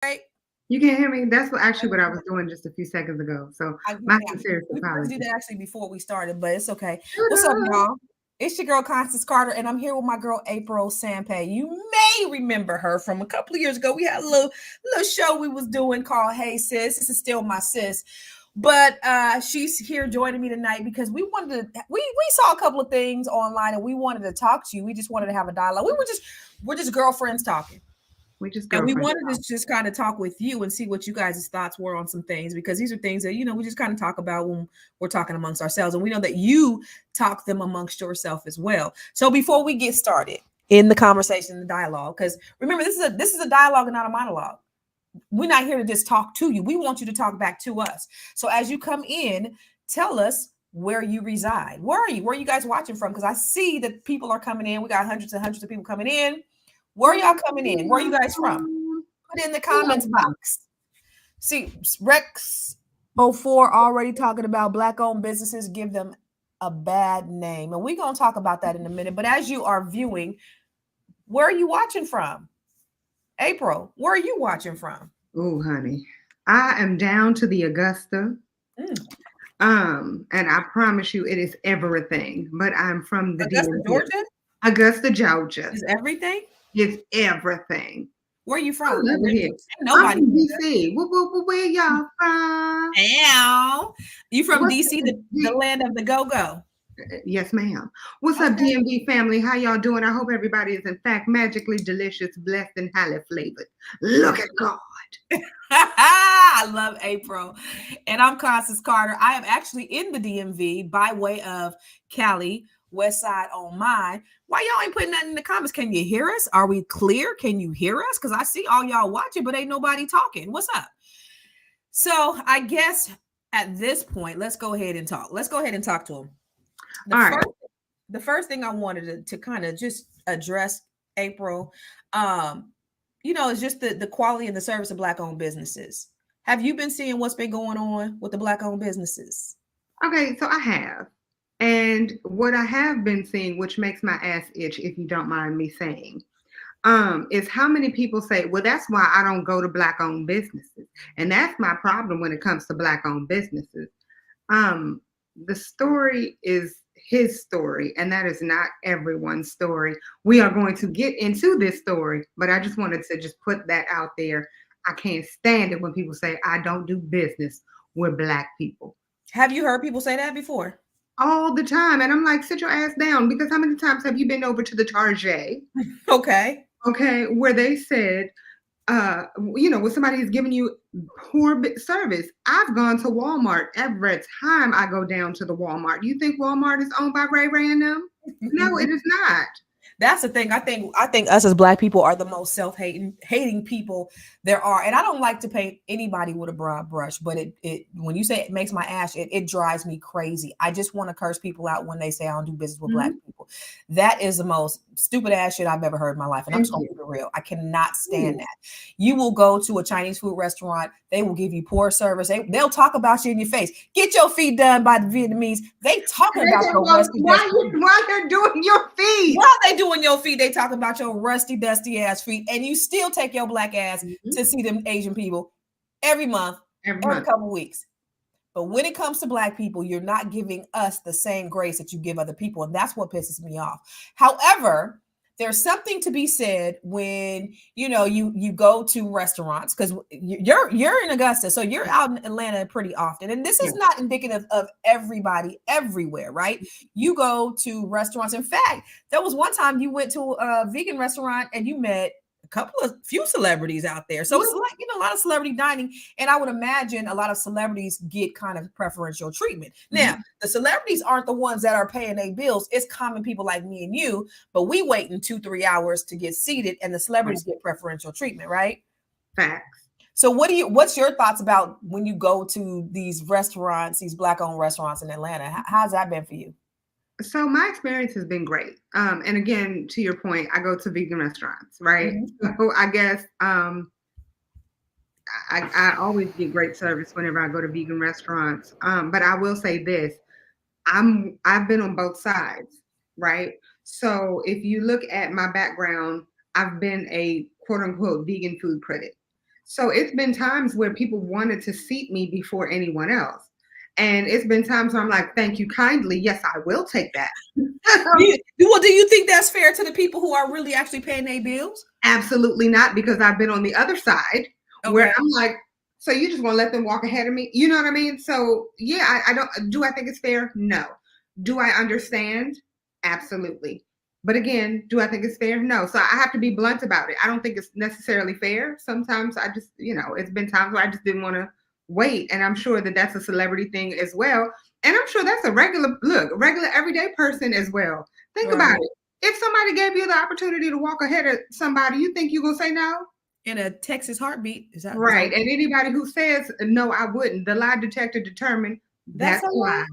right? You can't hear me? That's what I was doing just a few seconds ago. So my Yeah, sincerest we forgot to do apologies. that actually before we started, but it's okay. Shut What's up, up. y'all? It's your girl Constance Carter, and I'm here with my girl April Sampe. You may remember her from a couple of years ago. We had a little show we was doing called "Hey Sis." This is still my sis, but she's here joining me tonight because we saw a couple of things online, and we wanted to talk to you. We just wanted to have a dialogue. We're just girlfriends talking. We just And we girlfriends wanted to talk. just kind of talk with you and see what you guys' thoughts were on some things because these are things that, we just kind of talk about when we're talking amongst ourselves. And we know that you talk them amongst yourself as well. So before we get started in the conversation, the dialogue, because remember, this is a dialogue and not a monologue. We're not here to just talk to you. We want you to talk back to us. So as you come in, tell us where you reside. Where are you? Where are you guys watching from? Because I see that people are coming in. We got hundreds and hundreds of people coming in. Where are y'all coming in? Where are you guys from? Put it in the comments box. See, Rex04 already talking about black owned businesses give them a bad name. And we're going to talk about that in a minute. But as you are viewing, where are you watching from? April, where are you watching from? Oh, honey. I am down to the Augusta. Mm. And I promise you it is everything. But I'm from the Augusta, DMV. Georgia Augusta, Georgia. is everything. It's everything. Where are you I from love it here. originally? Ain't I'm nobody from from DC. Where y'all from? Ow. You from What's DC, the land of the go-go. Yes, ma'am. What's up, Okay. DMV family? How y'all doing? I hope everybody is in fact magically delicious, blessed, and highly flavored. Look at God. I love April. And I'm Constance Carter. I am actually in the DMV by way of Cali, West Side on mine. Why y'all ain't putting that in the comments? Can you hear us? Are we clear? Can you hear us? Because I see all y'all watching, but ain't nobody talking. What's up? So I guess at this point, let's go ahead and talk. Let's go ahead and talk to them. The All right. first the first thing I wanted to kind of just address, April, um, is just the quality and the service of black owned businesses. Have you been seeing what's been going on with the black owned businesses? Okay, so I have. And what I have been seeing, which makes my ass itch, if you don't mind me saying, is how many people say, well, that's why I don't go to black owned businesses. And that's my problem when it comes to black owned businesses. Um, the story is his story, and that is not everyone's story. We are going to get into this story, but I just wanted to just put that out there. I can't stand it when people say I don't do business with black people Have you heard people say that before? all the time. And I'm like, sit your ass down because how many times have you been over to the Target, Okay. okay, where they said, when somebody is giving you poor service. I've gone to Walmart every time I go down to the Walmart. You think Walmart is owned by Ray Ray and them? No, it is not. That's the thing. I think us as black people are the most hating people there are. And I don't like to paint anybody with a broad brush, but it when you say it makes my ash, it drives me crazy. I just want to curse people out when they say I don't do business with black Mhm. people. That is the most stupid ass shit I've ever heard in my life. And I'm Thank just gonna you. keep it real. I cannot stand Ooh. that. You will go to a Chinese food restaurant, they will give you poor service. They'll talk about you in your face. Get your feet done by the Vietnamese. They talking And they about say, your well, rusty dusty. while they're doing your feet. While they doing your feet, they talking about your rusty, dusty ass feet, and you still take your black ass Mhm. to see them Asian people every month, Every every month. couple weeks. But when it comes to black people, you're not giving us the same grace that you give other people, and that's what pisses me off. However, there's something to be said when you go to restaurants because you're in Augusta, so you're out in Atlanta pretty often, and this is Yeah. not indicative of everybody everywhere, right? You go to restaurants. In fact, there was one time you went to a vegan restaurant and you met few celebrities out there. So it's Yeah. like, a lot of celebrity dining. And I would imagine a lot of celebrities get kind of preferential treatment. Now, Mhm. the celebrities aren't the ones that are paying their bills. It's common people like me and you, but we wait in 2-3 hours to get seated and the Right. celebrities get preferential treatment, right? Facts. So what's your thoughts about when you go to these restaurants, these black owned restaurants in Atlanta? How's that been for you? So my experience has been great. And again, to your point, I go to vegan restaurants, right? Mhm. So I guess I always get great service whenever I go to vegan restaurants. But I will say this: I've been on both sides, right? So if you look at my background, I've been a quote unquote vegan food critic. So it's been times where people wanted to seat me before anyone else. And it's been times where I'm like, thank you kindly. Yes, I will take that. Well, do you think that's fair to the people who are really actually paying their bills? Absolutely not, because I've been on the other side where Okay. I'm like, so you just want to let them walk ahead of me? You know what I mean? So yeah, I don't, do I think it's fair? No. Do I understand? Absolutely. But again, do I think it's fair? No. So I have to be blunt about it. I don't think it's necessarily fair. Sometimes I just, it's been times where I just didn't want to wait. And I'm sure that that's a celebrity thing as well. And I'm sure that's a regular everyday person as well. Think about it. If somebody gave you the opportunity to walk ahead of somebody, you think you're going to say no? In a Texas heartbeat. Is that right? And anybody who says, no, I wouldn't, the lie detector determined that's a lie.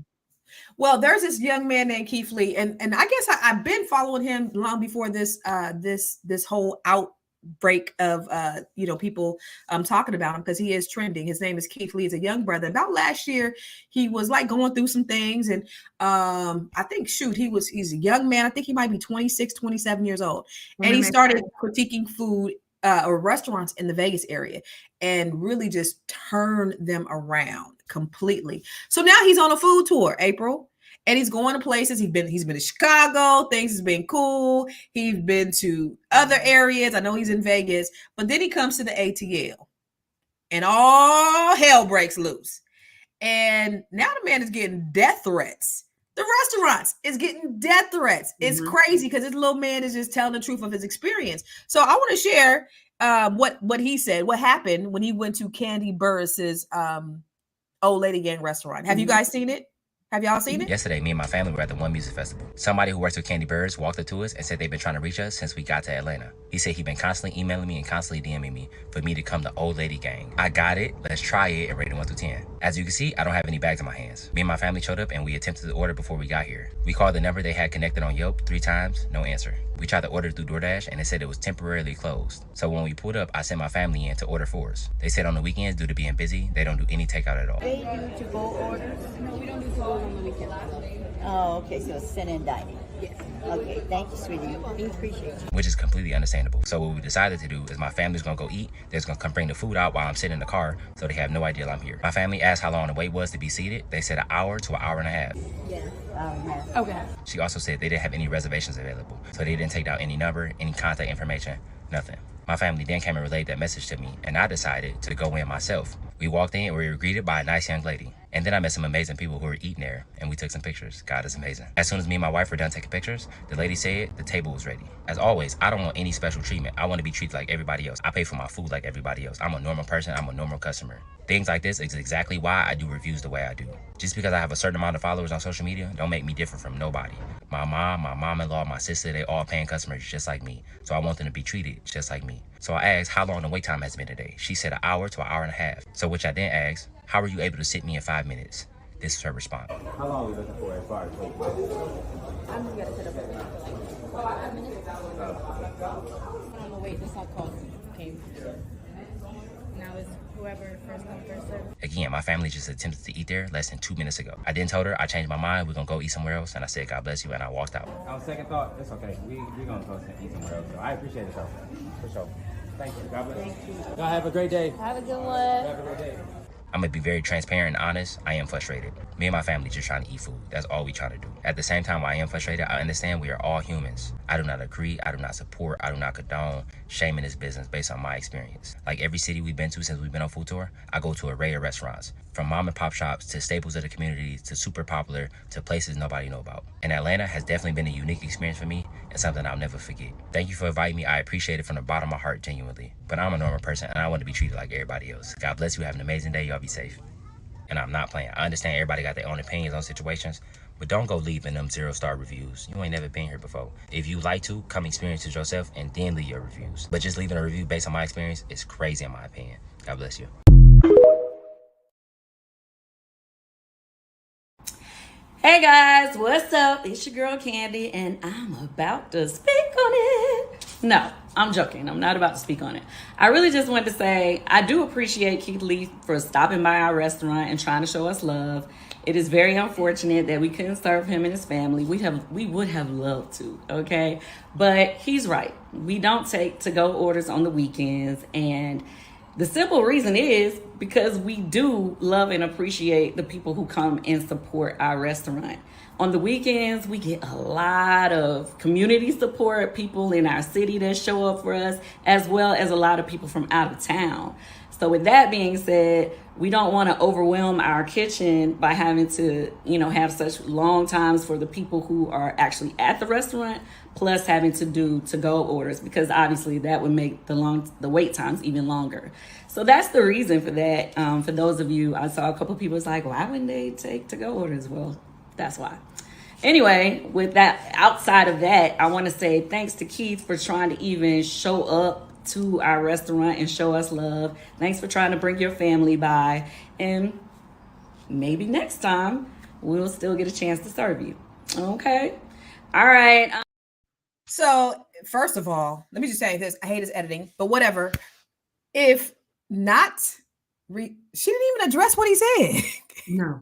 Well, there's this young man named Keith Lee, and I guess I've been following him long before this this whole outbreak of people talking about him, because he is trending. His name is Keith Lee. He's a young brother. About last year, he was like going through some things, and I think he's a young man. I think he might be 26, 27 years old, and he started critiquing food or restaurants in the Vegas area and really just turn them around completely. So now he's on a food tour, April, and he's going to places. He's been to Chicago. Things has been cool. He's been to other areas. I know he's in Vegas, but then he comes to the ATL and all hell breaks loose. And now the man is getting death threats. The restaurants is getting death threats. It's crazy because this little man is just telling the truth of his experience. So I want to share what he said, what happened when he went to Candy Burris's Old Lady Gang restaurant. Have you guys seen it? Have y'all seen it? Yesterday, me and my family were at the One Music Festival. Somebody who works with Candy Burris walked up to us and said they've been trying to reach us since we got to Atlanta. He said he'd been constantly emailing me and constantly DMing me for me to come to Old Lady Gang. I got it, let's try it, and rated 1 through 10. As you can see, I don't have any bags in my hands. Me and my family showed up and we attempted to order before we got here. We called the number they had connected on Yelp 3 times, no answer. We tried to order through DoorDash and it said it was temporarily closed. So when we pulled up, I sent my family in to order for us. They said on the weekends, due to being busy, they don't do any takeout at all. They do to-go orders? No, we don't do to-go on the weekends. Oh, okay, so it's sit-in dining. Yes. Okay, thank you, sweetie. We appreciate you. Which is completely understandable. So what we decided to do is my family's gonna go eat. They're gonna come bring the food out while I'm sitting in the car, so they have no idea I'm here. My family asked how long the wait was to be seated. They said an hour to an hour and a half. Yeah. Hour and a half. Okay. She also said they didn't have any reservations available, so they didn't take down any number, any contact information, nothing. My family then came and relayed that message to me, and I decided to go in myself. We walked in and we were greeted by a nice young lady. And then I met some amazing people who were eating there, and we took some pictures. God is amazing. As soon as me and my wife were done taking pictures, the lady said the table was ready. As always, I don't want any special treatment. I want to be treated like everybody else. I pay for my food like everybody else. I'm a normal person. I'm a normal customer. Things like this is exactly why I do reviews the way I do. Just because I have a certain amount of followers on social media don't make me different from nobody. My mom, my mom-in-law, my sister, they all paying customers just like me. So I want them to be treated just like me. So I asked how long the wait time has been today. She said an hour to an hour and a half. So which I then asked, how are you able to sit me in 5 minutes? This is her response. How long are we looking for as far as wait? I'm gonna get it up for 5 minutes. On the wait, this how calls came. Now it's whoever first come first serve. Again, my family just attempted to eat there less than 2 minutes ago. I then told her I changed my mind. We're gonna go eat somewhere else, and I said God bless you, and I walked out. On second thought, it's okay. We gonna go eat somewhere else. So I appreciate it though, for sure. Thank you. God bless. Thank you. Y'all have a great day. Have a good one. Have a great day. I'm gonna be very transparent and honest. I am frustrated. Me and my family just trying to eat food. That's all we trying to do. At the same time, while I am frustrated, I understand we are all humans. I do not agree, I do not support, I do not condone shaming this business based on my experience. Like every city we've been to since we've been on food tour, I go to an array of restaurants. From mom and pop shops to staples of the community to super popular to places nobody know about. And Atlanta has definitely been a unique experience for me and something I'll never forget. Thank you for inviting me. I appreciate it from the bottom of my heart, genuinely. But I'm a normal person and I want to be treated like everybody else. God bless you. Have an amazing day. Y'all be safe. And I'm not playing. I understand everybody got their own opinions on situations, but don't go leaving them 0-star reviews. You ain't never been here before. If you like to, come experience it yourself and then leave your reviews. But just leaving a review based on my experience is crazy in my opinion. God bless you. Hey guys, what's up? It's your girl Candy, and I'm about to speak on it. No, I'm joking. I'm not about to speak on it. I really just wanted to say I do appreciate Keith Lee for stopping by our restaurant and trying to show us love. It is very unfortunate that we couldn't serve him and his family. We would have loved to, okay? But he's right. We don't take to-go orders on the weekends, and The simple reason is because we do love and appreciate the people who come and support our restaurant. On the weekends, we get a lot of community support, people in our city that show up for us, as well as a lot of people from out of town. So with that being said, we don't want to overwhelm our kitchen by having to, have such long times for the people who are actually at the restaurant, plus having to do to-go orders, because obviously that would make the wait times even longer. So that's the reason for that. For those of you, I saw a couple of people was like, why wouldn't they take to-go orders? Well, that's why. Anyway, with that, outside of that, I want to say thanks to Keith for trying to even show up to our restaurant and show us love. Thanks for trying to bring your family by, and maybe next time we'll still get a chance to serve you. Okay. All right. So first of all, let me just say this. I hate his editing, but whatever. If not, she didn't even address what he said. No.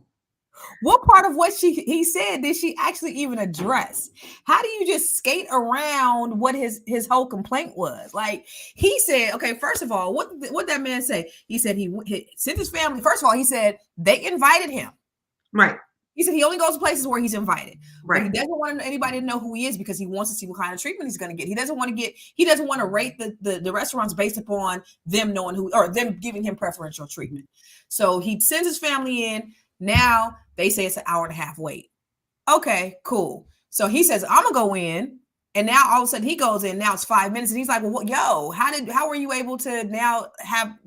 What part of what he said did she actually even address? How do you just skate around what his whole complaint was? Like, he said, okay, first of all, what that man say? He said he sent his family. First of all, he said they invited him. Right. He said he only goes to places where he's invited. Right. But he doesn't want anybody to know who he is because he wants to see what kind of treatment he's going to get. He doesn't want to rate the restaurants based upon them knowing who, or them giving him preferential treatment. So he sends his family in. Now they say it's an hour and a half wait. Okay, cool. So he says, I'm gonna go in. And now all of a sudden he goes in. Now it's 5 minutes. And he's like, well, yo, how were you able to now have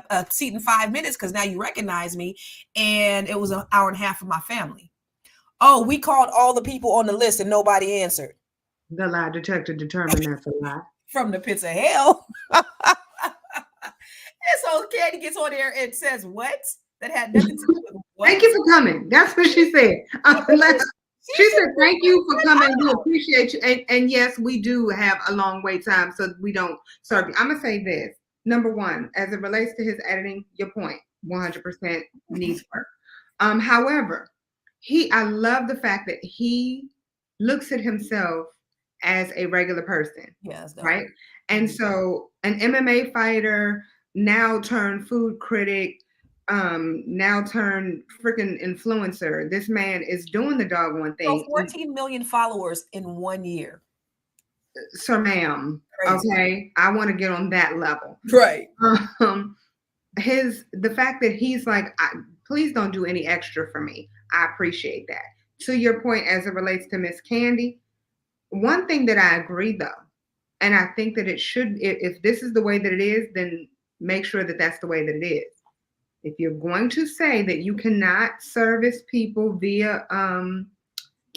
a seat in 5 minutes? Because now you recognize me. And it was an hour and a half for my family. Oh, we called all the people on the list and nobody answered. The lie detector determined that's a lie. From the pits of hell. And so Candy gets on there and says, what? That had nothing to do with what? Thank you for coming. That's what she said. She said, thank you for coming. We appreciate you. And yes, we do have a long wait time, so we don't serve you. I'm going to say this. Number one, as it relates to his editing, your point, 100% needs work. However, I love the fact that he looks at himself as a regular person. Yes. Right? And so an MMA fighter, now turned food critic, now turned freaking influencer. This man is doing the doggone thing. So 14 million followers in 1 year. Sir, ma'am. Crazy. Okay, I want to get on that level. Right. The fact that he's like, please don't do any extra for me. I appreciate that. To your point, as it relates to Miss Candy, one thing that I agree though, and I think that it should, if this is the way that it is, then make sure that that's the way that it is. If you're going to say that you cannot service people via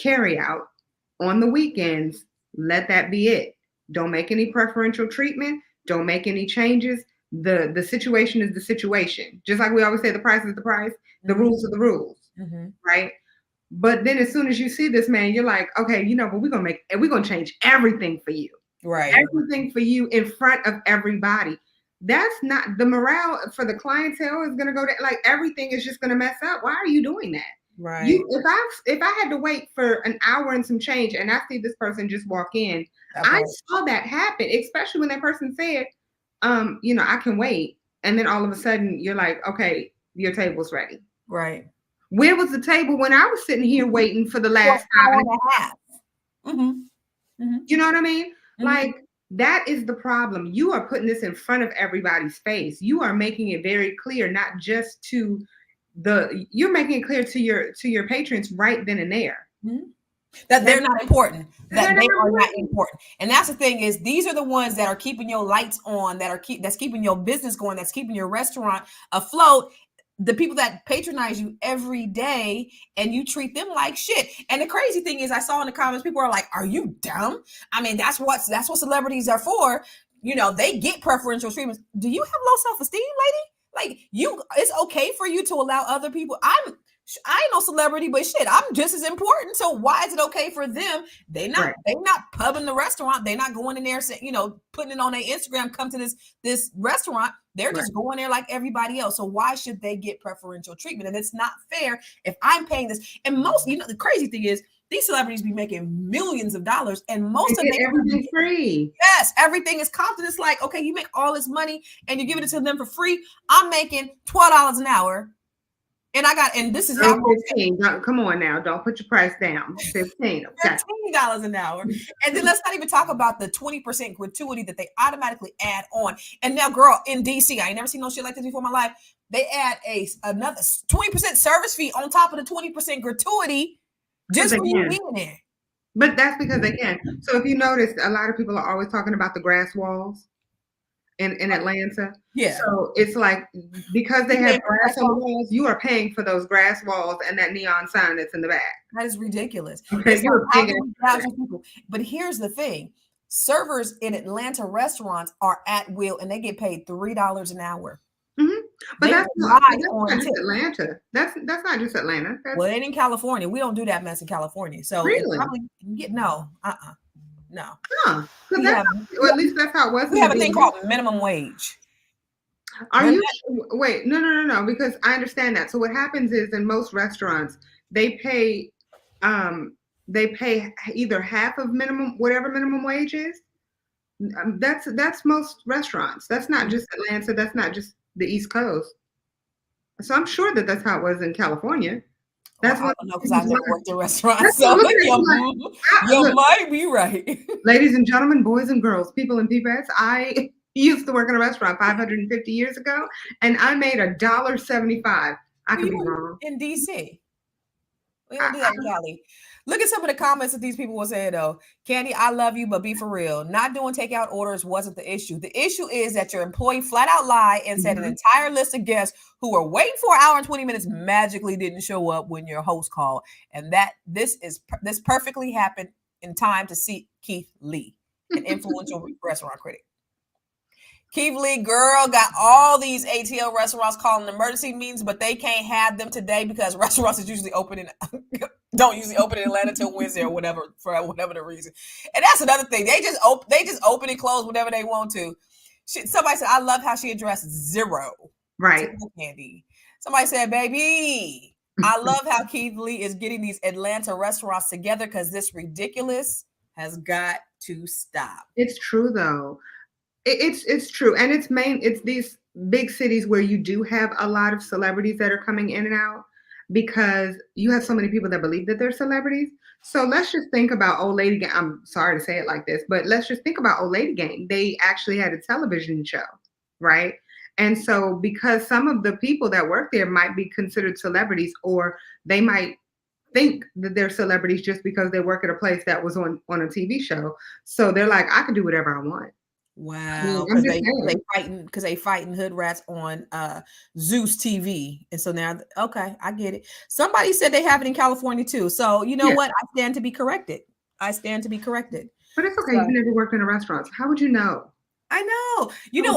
carryout on the weekends, let that be it. Don't make any preferential treatment. Don't make any changes. The situation is the situation. Just like we always say, the price is the price. The rules are the rules, right? But then as soon as you see this man, you're like, okay, but we're gonna change everything for you, right? Everything for you in front of everybody. That's not the morale for the clientele is going to go down. Like everything is just going to mess up. Why are you doing that? Right. If I had to wait for an hour and some change and I see this person just walk in, I saw that happen, especially when that person said, I can wait. And then all of a sudden you're like, okay, your table's ready. Right. Where was the table when I was sitting here waiting for the last hour and a half? You know what I mean? Like, that is the problem. You are putting this in front of everybody's face. You are making it very clear, not just you're making it clear to your patrons right then and there. That they're not important. That they are not important. And that's the thing is, these are the ones that are keeping your lights on, that's keeping your business going, that's keeping your restaurant afloat. The people that patronize you every day and you treat them like shit. And the crazy thing is, I saw in the comments, people are like, are you dumb? I mean, that's what celebrities are for. They get preferential treatments. Do you have low self-esteem, lady? Like, it's okay for you to allow other people. I ain't no celebrity, but shit, I'm just as important. So why is it okay for them? They not pubbing the restaurant. They're not going in there, putting it on their Instagram, come to this restaurant. They're just going there like everybody else. So why should they get preferential treatment? And it's not fair if I'm paying this. And the crazy thing is, these celebrities be making millions of dollars, and most They of get them everything free. yes, everything is comped. It's like, okay, you make all this money and you're giving it to them for free. I'm making $12 an hour, and this is how 15. Come on now, don't put your price down. 15. Okay. $15 an hour. And then let's not even talk about the 20% gratuity that they automatically add on. And now, girl, in DC, I ain't never seen no shit like this before in my life. They add another 20% service fee on top of the 20% gratuity just for you being there. But that's because they can. So if you notice, a lot of people are always talking about the grass walls in Atlanta. Yeah. So it's like, because they have grass on the walls, you are paying for those grass walls and that neon sign that's in the back. That is ridiculous. Okay, But here's the thing. Servers in Atlanta restaurants are at will, and they get paid $3 an hour. Mm-hmm. But that's not just Atlanta. That's not just Atlanta. Well, it ain't in California. We don't do that mess in California. So really? No. Huh. Well, at least that's how it was. We have a thing called minimum wage. Are you wait? No. Because I understand that. So what happens is, in most restaurants, they pay either half of whatever minimum wage is. That's most restaurants. That's not just Atlanta. That's not just the East Coast. So I'm sure that's how it was in California. That's what I don't know, because I've never worked in restaurants. So you might be right. Ladies and gentlemen, boys and girls, people and peepettes, I used to work in a restaurant 550 years ago, and I made $1.75. I could be wrong. In DC. We don't do that in Cali. Look at some of the comments that these people were saying, though. Candy, I love you, but be for real. Not doing takeout orders wasn't the issue. The issue is that your employee flat out lied and said an entire list of guests who were waiting for an hour and 20 minutes magically didn't show up when your host called. And this perfectly happened in time to see Keith Lee, an influential restaurant critic. Keith Lee, girl, got all these ATL restaurants calling emergency meetings, but they can't have them today because restaurants is usually don't usually open in Atlanta till Wednesday or whatever, for whatever the reason. And that's another thing. They just open and close whenever they want to. Somebody said, I love how she addressed zero. Right. Candy. Somebody said, baby, I love how Keith Lee is getting these Atlanta restaurants together because this ridiculous has got to stop. It's true, though. It's true. And it's these big cities where you do have a lot of celebrities that are coming in and out, because you have so many people that believe that they're celebrities. So let's just think about Old Lady Gang. I'm sorry to say it like this, but let's just think about Old Lady Gang. They actually had a television show, right? And so because some of the people that work there might be considered celebrities, or they might think that they're celebrities just because they work at a place that was on a TV show. So they're like, I can do whatever I want. Wow, because they fighting hood rats on Zeus TV, and so now, okay, I get it. Somebody said they have it in California too, so you know what? I stand to be corrected. But it's okay. You've never worked in a restaurant. How would you know? I know.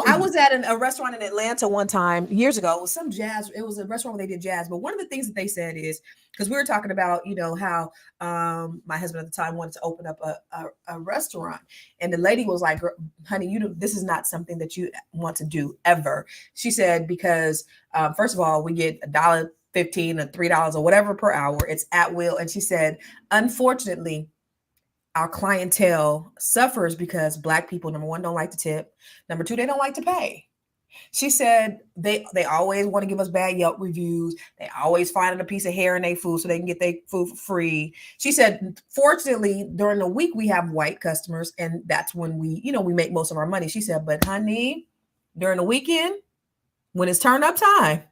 I was at a restaurant in Atlanta one time years ago. It was some jazz. It was a restaurant where they did jazz. But one of the things that they said is, because we were talking about, how my husband at the time wanted to open up a restaurant. And the lady was like, honey, this is not something that you want to do ever. She said, because first of all, we get $1.15 or $3 or whatever per hour. It's at will. And she said, unfortunately, our clientele suffers because Black people, number one, don't like to tip. Number two, they don't like to pay. She said they always want to give us bad Yelp reviews. They always finding a piece of hair in their food so they can get their food for free. She said, fortunately, during the week, we have white customers, and that's when we make most of our money. She said, but honey, during the weekend, when it's turn up time,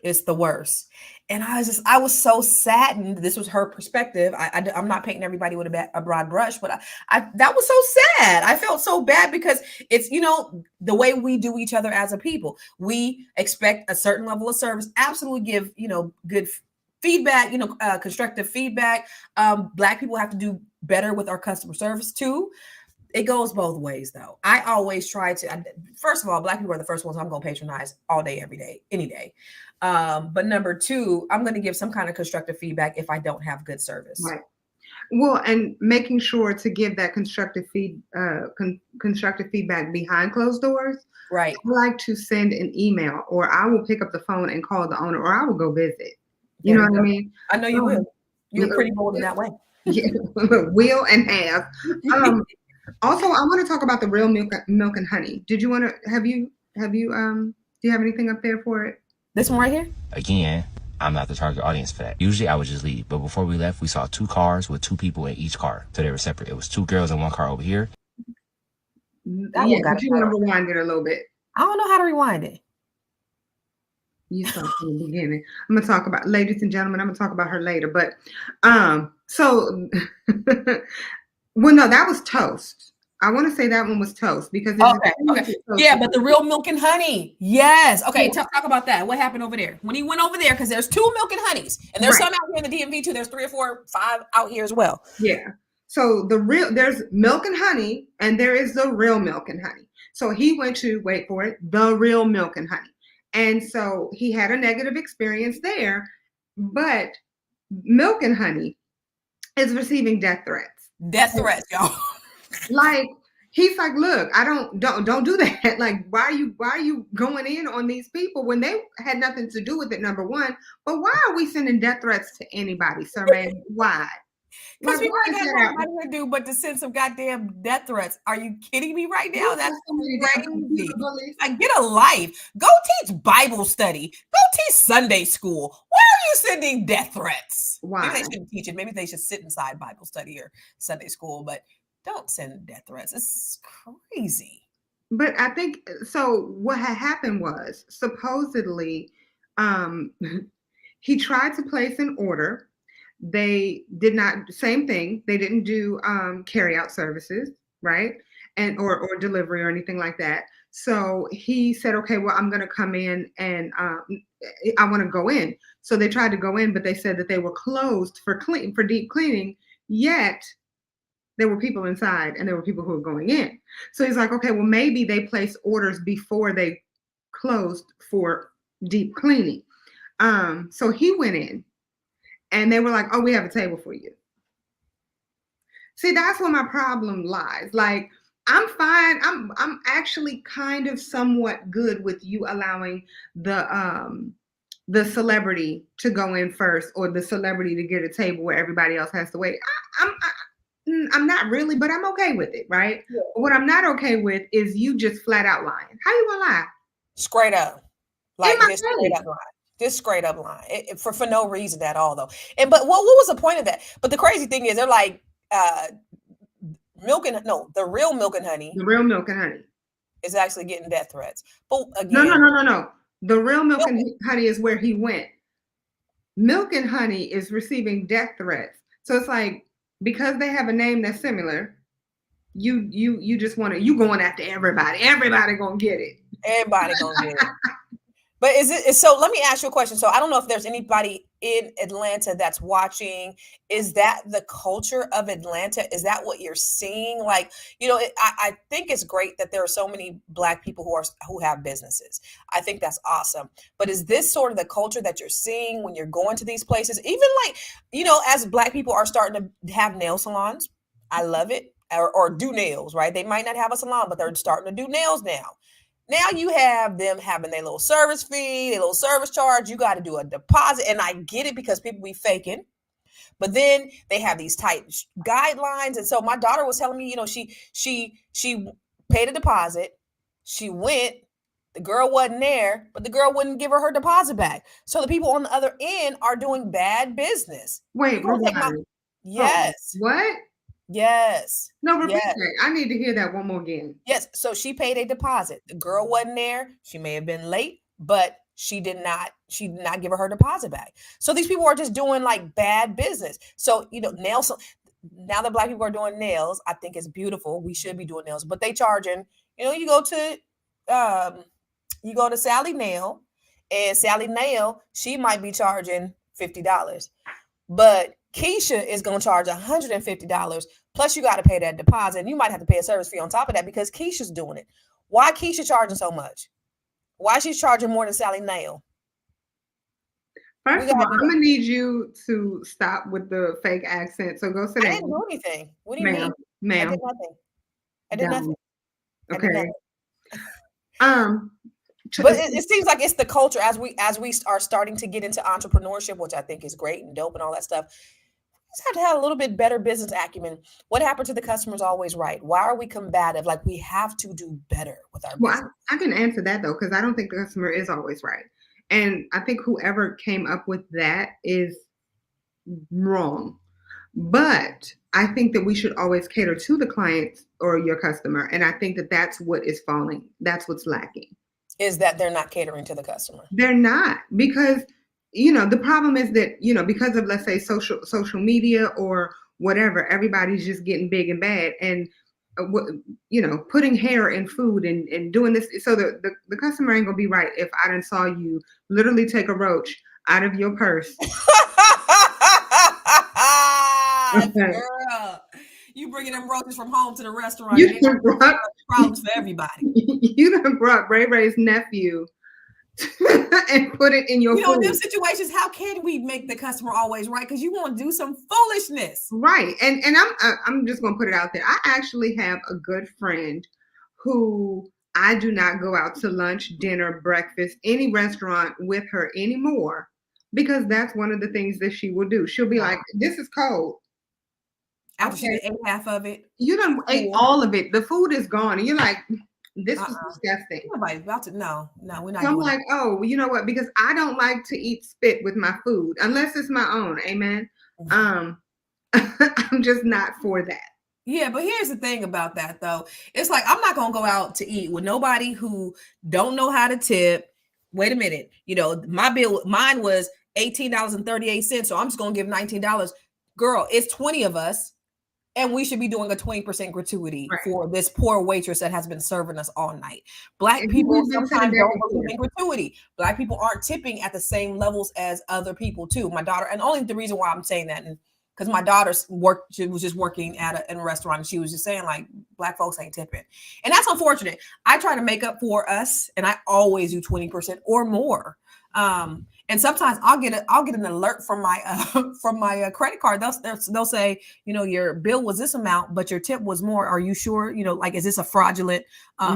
it's the worst. And I was so saddened. This was her perspective. I'm not painting everybody with a broad brush, but that was so sad. I felt so bad because it's, the way we do each other as a people. We expect a certain level of service, absolutely give, good feedback, constructive feedback. Black people have to do better with our customer service too. It goes both ways, though. I always try to, first of all, Black people are the first ones I'm going to patronize all day, every day, any day. But number two, I'm going to give some kind of constructive feedback if I don't have good service. Right. Well, and making sure to give that constructive feedback behind closed doors. Right. I like to send an email, or I will pick up the phone and call the owner, or I will go visit. You know what I mean? I know you will. You were pretty bold in that way. Yeah, will and have. Also, I want to talk about the real milk and honey. Did you want to? Do you have anything up there for it? This one right here. Again, I'm not the target audience for that. Usually I would just leave, but before we left, we saw 2 cars with 2 people in each car. So they were separate. It was 2 girls in one car over here. That Yeah, one got but you want to rewind it a little bit. I don't know how to rewind it. You start from the beginning. I'm gonna talk about, ladies and gentlemen, I'm gonna talk about her later. But so well, no, that was toast. I want to say that one was toast because okay. Yeah, but the real milk and honey. Yes. Okay, talk about that. What happened over there? When he went over there, because there's 2 milk and honeys, and there's some out here in the DMV too. There's 3 or 4, 5 out here as well. Yeah. So there's milk and honey, and there is the real milk and honey. So he went to, wait for it, the real milk and honey. And so he had a negative experience there, but milk and honey is receiving death threats. Death threats, y'all. Like, he's like, look, don't do that. Like, why are you going in on these people when they had nothing to do with it, number one? But why are we sending death threats to anybody, sir, man? Why? Because we ain't got nothing to do but to send some goddamn death threats. Are you kidding me right now? That's crazy. Like, get a life. Go teach Bible study. Go teach Sunday school. Why are you sending death threats? Why? Maybe they shouldn't teach it. Maybe they should sit inside Bible study or Sunday school, but don't send death threats. It's crazy. But I think, so what had happened was, supposedly, he tried to place an order. They did not, same thing. They didn't do carry out services, right? And or delivery or anything like that. So he said, okay, well, I'm going to come in and I want to go in. So they tried to go in, but they said that they were closed for deep cleaning, yet there were people inside and there were people who were going in. So he's like, okay, well, maybe they placed orders before they closed for deep cleaning. So he went in. And they were like, oh, we have a table for you. See, that's where my problem lies. Like, I'm fine. I'm actually kind of somewhat good with you allowing the celebrity to go in first, or the celebrity to get a table where everybody else has to wait. I'm not really, but I'm okay with it, right? Yeah. What I'm not okay with is you just flat out lying. How you gonna lie? Straight up. Like, just straight up lying. Just straight up lying for no reason at all, though. And but what was the point of that? But the crazy thing is, they're like the real milk and honey. The real milk and honey is actually getting death threats. But again, no. The real milk and honey is where he went. Milk and honey is receiving death threats. So it's like, because they have a name that's similar, you just want to, you going after everybody. Everybody gonna get it. Everybody gonna get it. But so let me ask you a question. So I don't know if there's anybody in Atlanta that's watching. Is that the culture of Atlanta? Is that what you're seeing? Like, I think it's great that there are so many Black people who have businesses. I think that's awesome. But is this sort of the culture that you're seeing when you're going to these places? Even like, as Black people are starting to have nail salons. I love it. Or do nails, right? They might not have a salon, but they're starting to do nails now. Now you have them having their little service fee, their little service charge. You got to do a deposit. And I get it because people be faking. But then they have these tight guidelines. And so my daughter was telling me, she paid a deposit. She went. The girl wasn't there, but the girl wouldn't give her deposit back. So the people on the other end are doing bad business. Wait, yes. What? Yes. No, repeat that. I need to hear that one more again. Yes. So she paid a deposit. The girl wasn't there. She may have been late, but she did not give her deposit back. So these people are just doing like bad business. So, nails. Now that Black people are doing nails, I think it's beautiful. We should be doing nails, but they charging, you go to Sally Nail, and Sally Nail, she might be charging $50, but Keisha is going to charge $150. Plus, you got to pay that deposit. And you might have to pay a service fee on top of that because Keisha's doing it. Why Keisha charging so much? Why she's charging more than Sally Nail? First of all, I'm going to need you to stop with the fake accent. So go sit down. I didn't do anything. What do you mean? Ma'am. I did nothing. Okay. But it seems like it's the culture as we are starting to get into entrepreneurship, which I think is great and dope and all that stuff. just have to have a little bit better business acumen. What happened to the customer's always right? Why are we combative? Like, we have to do better with our Well, business. I can answer that though, because I don't think the customer is always right. And I think whoever came up with that is wrong. But I think that we should always cater to the client or your customer. And I think that that's what is falling. That's what's lacking. Is that they're not catering to the customer. They're not, because, the problem is that, because of, let's say, social media or whatever, everybody's just getting big and bad. And, putting hair in food and doing this. So the customer ain't going to be right if I done saw you literally take a roach out of your purse. Girl, you bringing them roaches from home to the restaurant. You done brought problems for everybody. You done brought Ray Ray's nephew and put it in your food. In those situations, how can we make the customer always right? Because you want to do some foolishness, right? And I'm just gonna put it out there. I actually have a good friend who I do not go out to lunch, dinner, breakfast, any restaurant with her anymore, because that's one of the things that she will do. She'll be like, "This is cold." After she ate half of it, you done ate all of it. The food is gone, and you're like, "This is disgusting." Nobody's about to. No, we're not. So I'm like, "Oh, you know what? Because I don't like to eat spit with my food unless it's my own." Amen. I'm just not for that. Yeah, but here's the thing about that though. It's like, I'm not gonna go out to eat with nobody who don't know how to tip. Wait a minute, mine was $18.38, so I'm just gonna give $19. Girl, it's 20 of us. And we should be doing a 20% gratuity for this poor waitress that has been serving us all night. Black people sometimes don't believe in gratuity. Black people aren't tipping at the same levels as other people too. My daughter, and only the reason why I'm saying that, because my daughter's she was just working in a restaurant, and she was just saying, like, Black folks ain't tipping. And that's unfortunate. I try to make up for us, and I always do 20% or more. And sometimes I'll get an alert from my credit card. They'll say, your bill was this amount, but your tip was more. Are you sure? Like, is this a fraudulent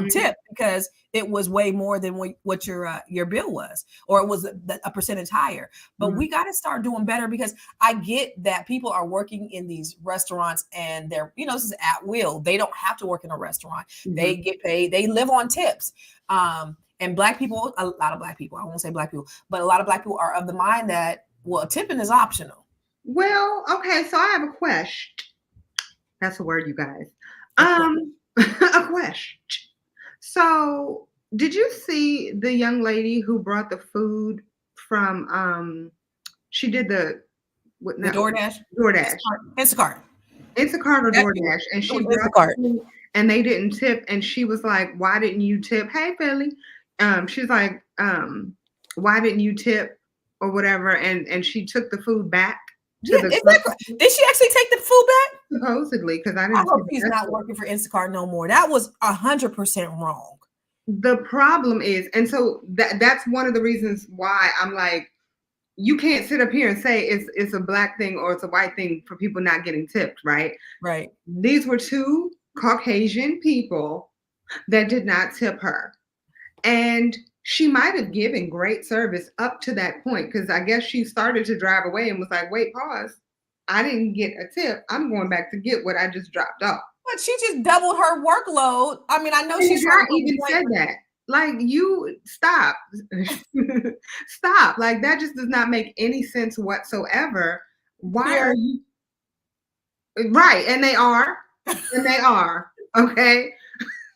tip? Because it was way more than what your bill was, or it was a percentage higher. But we got to start doing better, because I get that people are working in these restaurants and they're, this is at will. They don't have to work in a restaurant. They get paid. They live on tips. And Black people, a lot of Black people, I won't say Black people, but a lot of Black people are of the mind that, well, tipping is optional. Well, okay, so I have a question. That's a word, you guys. A question. So, did you see the young lady who brought the food from, she did the DoorDash? DoorDash. Instacart or DoorDash. And she brought the food and they didn't tip. And she was like, "Why didn't you tip?" Hey, Philly. She's like, "Why didn't you tip?" or whatever. And she took the food back. Did she actually take the food back? Supposedly, because I hope she's not working for Instacart no more. That was 100% wrong. The problem is, and so that's one of the reasons why I'm like, you can't sit up here and say it's a Black thing or it's a white thing for people not getting tipped, right? Right. These were two Caucasian people that did not tip her. And she might have given great service up to that point, because I guess she started to drive away and was like, "Wait, pause. I didn't get a tip. I'm going back to get what I just dropped off." But she just doubled her workload. I mean, I know she's not even said that. Like, you stop. Stop. Like, that just does not make any sense whatsoever. Why are you right? And they are. And they are. Okay.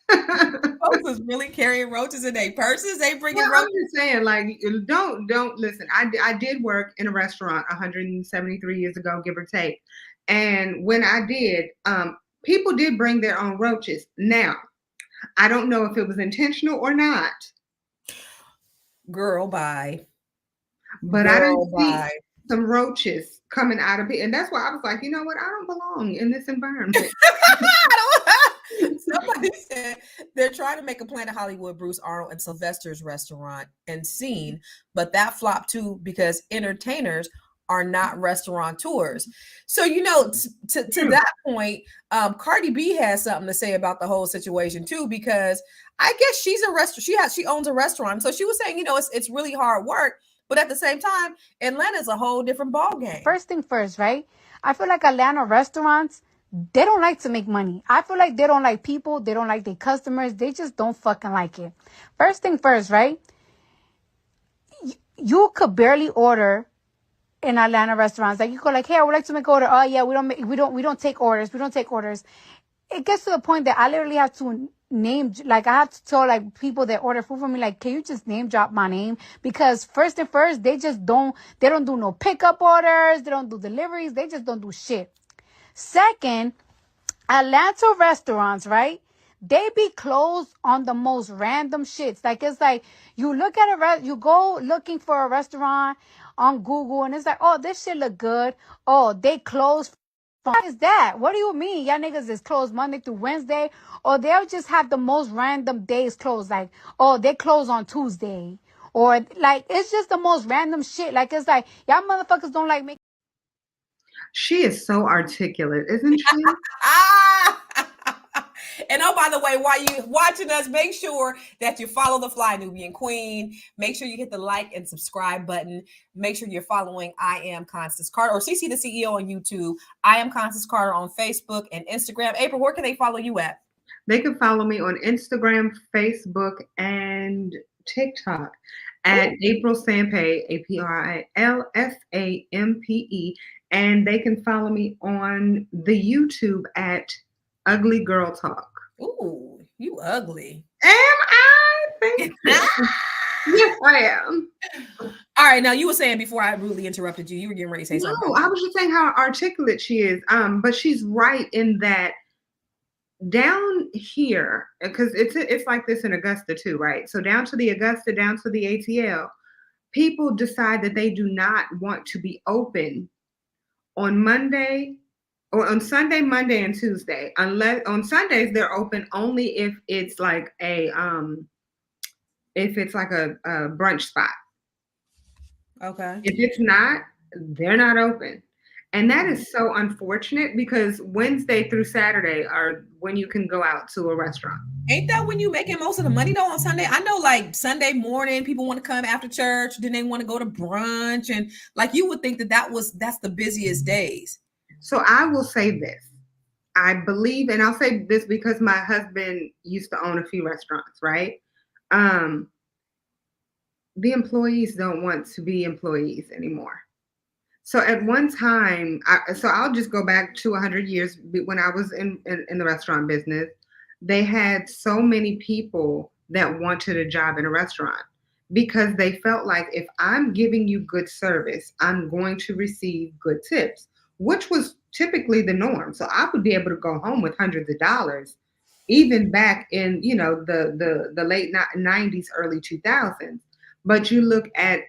Folks is really carrying roaches in their purses. They bringing roaches. I'm just saying, like, don't listen. I did work in a restaurant 173 years ago, give or take. And when I did, people did bring their own roaches. Now, I don't know if it was intentional or not. Girl, bye. But I didn't see some roaches coming out of it. And that's why I was like, you know what? I don't belong in this environment. Somebody said they're trying to make a Planet Hollywood, Bruce Arnold and Sylvester's restaurant and scene, but that flopped too because entertainers are not restaurateurs. So, to that point, Cardi B has something to say about the whole situation too, because I guess she's a restaurant. She owns a restaurant. So she was saying, it's really hard work, But at the same time, Atlanta's a whole different ball game. First thing first, right? I feel like Atlanta restaurants, they don't like to make money. I feel like they don't like people. They don't like their customers. They just don't fucking like it. First thing first, right? You could barely order in Atlanta restaurants. Like you go like, hey, I would like to make order. Oh yeah, we don't take orders. We don't take orders. It gets to the point that I literally have to name, like I have to tell like people that order food for me, like, can you just name drop my name? Because first and first, they don't do no pickup orders. They don't do deliveries. They just don't do shit. Second, Atlanta restaurants, right? They be closed on the most random shits. Like it's like you look at you go looking for a restaurant on Google and it's like, oh, this shit look good. Oh, they closed. What is that? What do you mean? Y'all niggas is closed Monday through Wednesday? Or they'll just have the most random days closed. Like, oh, they close on Tuesday. Or like, it's just the most random shit. Like, it's like, y'all motherfuckers don't like making. She is so articulate, isn't she? And oh, by the way, while you watching us, make sure that you follow the Fly Nubian Queen. Make sure you hit the like and subscribe button. Make sure you're following I Am Constance Carter or CC the CEO on YouTube. I Am Constance Carter on Facebook and Instagram. April, where can they follow you at? They can follow me on Instagram, Facebook, and TikTok at April Sampe, APRILSAMPE. And they can follow me on the YouTube at Ugly Girl Talk. Ooh, you ugly. Am I? Thank you. Yes, I am. All right, now you were saying before I rudely interrupted you, you were getting ready to say something. No, I was just saying how articulate she is. But she's right in that down here, because it's like this in Augusta too, right? So down to the Augusta, down to the ATL, people decide that they do not want to be open on Monday or on Sunday, Monday, and Tuesday. Unless on Sundays they're open only if it's like a brunch spot. Okay. If it's not, they're not open. And that is so unfortunate because Wednesday through Saturday are when you can go out to a restaurant. Ain't that when you making most of the money though on Sunday? I know like Sunday morning, people want to come after church, then they want to go to brunch. And like you would think that's the busiest days. So I will say this. I believe, and I'll say this because my husband used to own a few restaurants, right? The employees don't want to be employees anymore. So at one time, I'll just go back to 100 years when I was in the restaurant business. They had so many people that wanted a job in a restaurant because they felt like if I'm giving you good service, I'm going to receive good tips, which was typically the norm. So I would be able to go home with hundreds of dollars, even back in, the late 90s, early 2000s. But you look at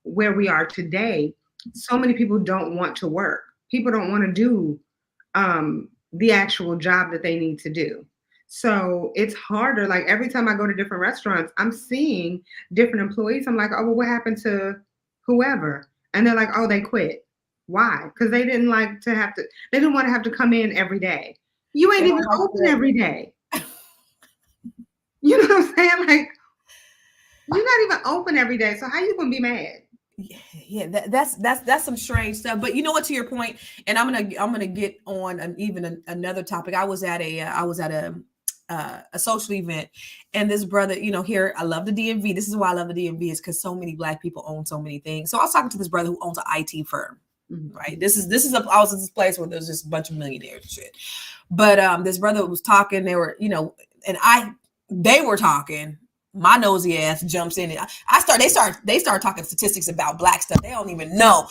where we are today, so many people don't want to work. People don't want to do the actual job that they need to do. So it's harder. Like every time I go to different restaurants, I'm seeing different employees. I'm like, oh, well, what happened to whoever? And they're like, oh, they quit. Why? Because they didn't want to have to come in every day. You ain't even open every day. You know what I'm saying? Like, you're not even open every day. So how you gonna be mad? Yeah, that's some strange stuff. But you know what? To your point, and I'm gonna get on another topic. I was at a social event, and this brother, here I love the DMV. This is why I love the DMV is because so many Black people own so many things. So I was talking to this brother who owns an IT firm. Right. I was in this place where there's just a bunch of millionaires and shit. But this brother was talking. They were, they were talking. My nosy ass jumps in and they start talking statistics about Black stuff. They don't even know,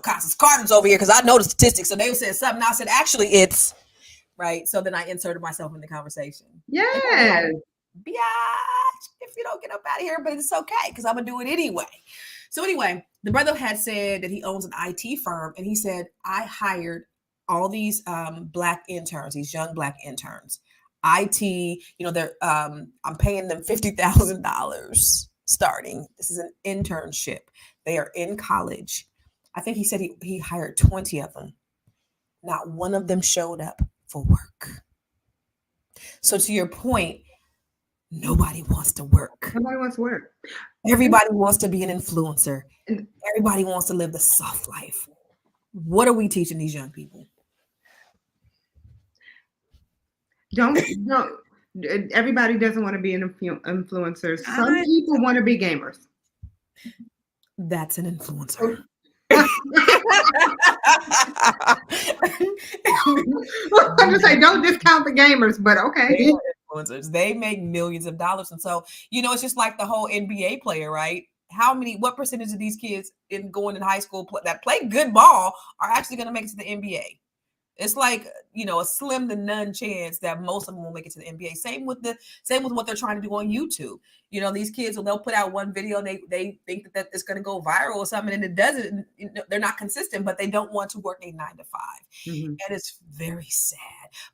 Constance Carter's over here because I know the statistics. So they said something. I said, actually, it's right. So then I inserted myself in the conversation. Yes. Biatch, if you don't get up out of here, but it's okay because I'm gonna do it anyway. So anyway, the brother had said that he owns an IT firm, and he said, I hired all these Black interns, these young Black interns. IT, I'm paying them $50,000 starting. This is an internship. They are in college. I think he said he hired 20 of them. Not one of them showed up for work. So to your point, nobody wants to work. Nobody wants to work. Everybody wants to be an influencer. everybody wants to live the soft life. What are we teaching these young people? Don't everybody doesn't want to be an influencer. Some people want to be gamers. That's an influencer. I'm just saying, don't discount the gamers, but okay. Influencers, they make millions of dollars. And so, it's just like the whole NBA player, right? What percentage of these kids going in high school that play good ball are actually going to make it to the NBA? It's like, a slim to none chance that most of them will make it to the NBA. Same with what they're trying to do on YouTube. These kids, they'll put out one video and they think that it's going to go viral or something, and it doesn't. They're not consistent, but they don't want to work a 9 to 5. Mm-hmm. And it's very sad,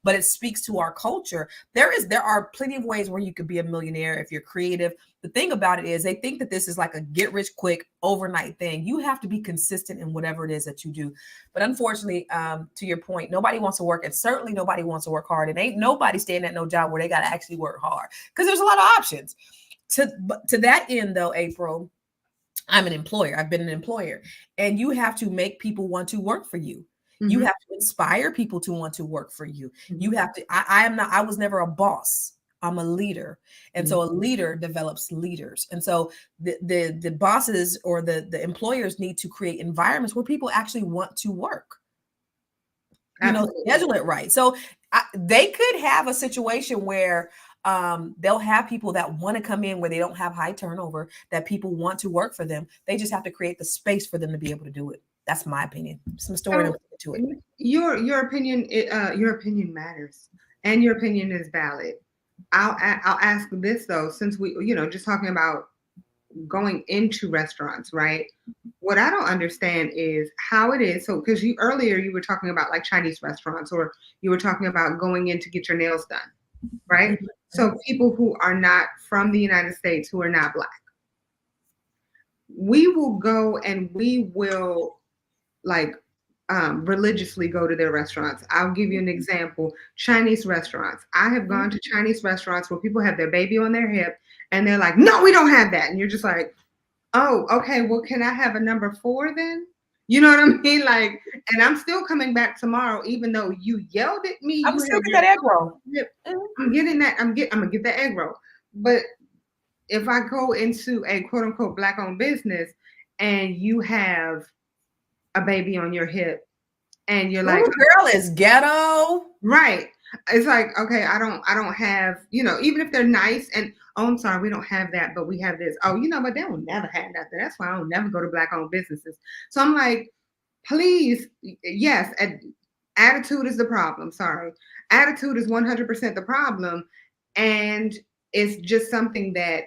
but it speaks to our culture. There are plenty of ways where you could be a millionaire if you're creative. The thing about it is they think that this is like a get rich quick overnight thing. You have to be consistent in whatever it is that you do. But unfortunately, to your point, nobody wants to work, and certainly nobody wants to work hard. And ain't nobody staying at no job where they got to actually work hard, because there's a lot of options. To that end, though, April, I'm an employer. I've been an employer, and you have to make people want to work for you. Mm-hmm. You have to inspire people to want to work for you. Mm-hmm. You have to. I was never a boss. I'm a leader. And mm-hmm. so a leader develops leaders. And so the bosses or the employers need to create environments where people actually want to work. Schedule it right. So they could have a situation where they'll have people that want to come in where they don't have high turnover, that people want to work for them. They just have to create the space for them to be able to do it. That's my opinion. Some story to it. Your opinion matters, and your opinion is valid. I'll ask this though, since we, just talking about going into restaurants, right? What I don't understand is how it is. So, because earlier you were talking about like Chinese restaurants, or you were talking about going in to get your nails done, right? Mm-hmm. So people who are not from the United States, who are not Black, we will go and we will religiously go to their restaurants. I'll give you an example. Chinese restaurants. I have gone to Chinese restaurants where people have their baby on their hip and they're like, no, we don't have that. And you're just like, oh, okay, well, can I have a number 4 then? You know what I mean? Like, and I'm still coming back tomorrow, even though you yelled at me. I'm still getting that egg roll. I'm getting that. I'm gonna get the egg roll. But if I go into a quote unquote Black owned business and you have a baby on your hip and you're like, girl is ghetto, right? It's like, okay, I don't have, even if they're nice and, oh, I'm sorry, we don't have that, but we have this. Oh, but they will never have that. That's why I don't never go to Black owned businesses. So I'm like, please, yes, attitude is the problem. Sorry. Attitude is 100% the problem. And it's just something that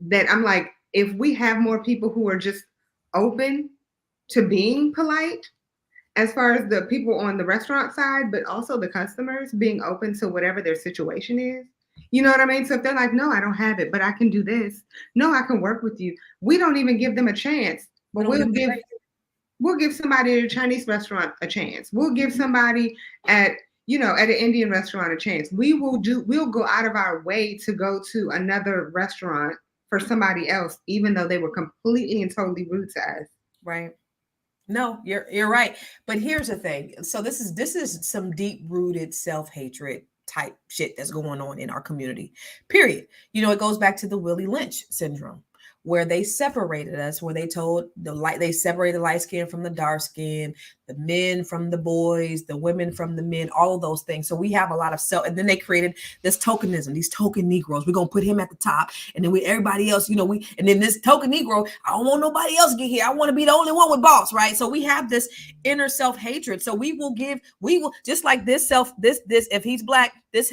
that I'm like, if we have more people who are just open to being polite, as far as the people on the restaurant side, but also the customers being open to whatever their situation is. You know what I mean? So if they're like, no, I don't have it, but I can do this. No, I can work with you. We don't even give them a chance, but we'll give somebody at a Chinese restaurant a chance. We'll give somebody at an Indian restaurant a chance. We'll go out of our way to go to another restaurant for somebody else, even though they were completely and totally rude to us. Right. No, you're right. But here's the thing. So this is some deep rooted self-hatred type shit that's going on in our community. Period. It goes back to the Willie Lynch syndrome, where they separated us, where they separated the light skin from the dark skin, the men from the boys, the women from the men, all of those things. So we have a lot of and then they created this tokenism, these token Negroes. We're going to put him at the top. And then everybody else, and then this token Negro, I don't want nobody else to get here. I want to be the only one with boss, right? So we have this inner self-hatred. So we will just like this if he's Black, this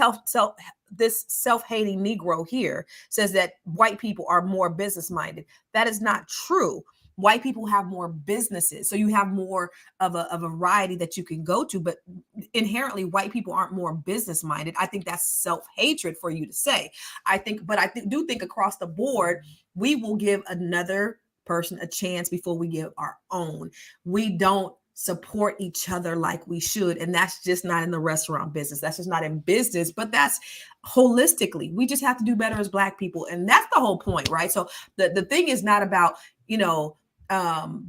self-hating Negro here says that white people are more business minded. That is not true. White people have more businesses. So you have more of a variety that you can go to, but inherently white people aren't more business minded. I think that's self-hatred for you to say. I do think across the board, we will give another person a chance before we give our own. We don't support each other like we should. And that's just not in the restaurant business. That's just not in business, but that's holistically. We just have to do better as Black people. And that's the whole point, right? So the thing is not about,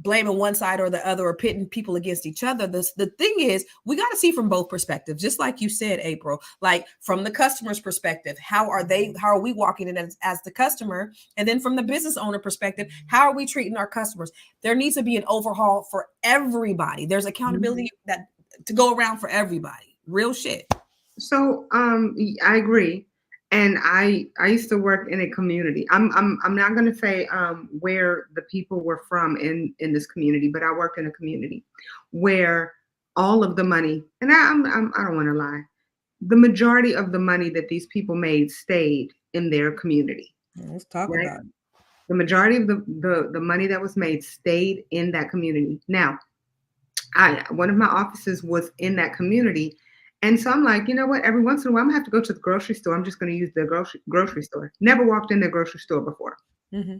blaming one side or the other or pitting people against each other. The thing is, we got to see from both perspectives, just like you said, April, like from the customer's perspective, how are we walking in as the customer? And then from the business owner perspective, how are we treating our customers? There needs to be an overhaul for everybody. There's accountability that to go around for everybody. Real shit. So I agree. And I used to work in a community. I'm not going to say where the people were from in this community, but I worked in a community where all of the money, and I don't want to lie, the majority of the money that these people made stayed in their community. Let's talk about it. The majority of the money that was made stayed in that community. Now, one of my offices was in that community. And so I'm like, you know what? Every once in a while, I'm gonna have to go to the grocery store. I'm just gonna use the grocery store. Never walked in the grocery store before. Mm-hmm.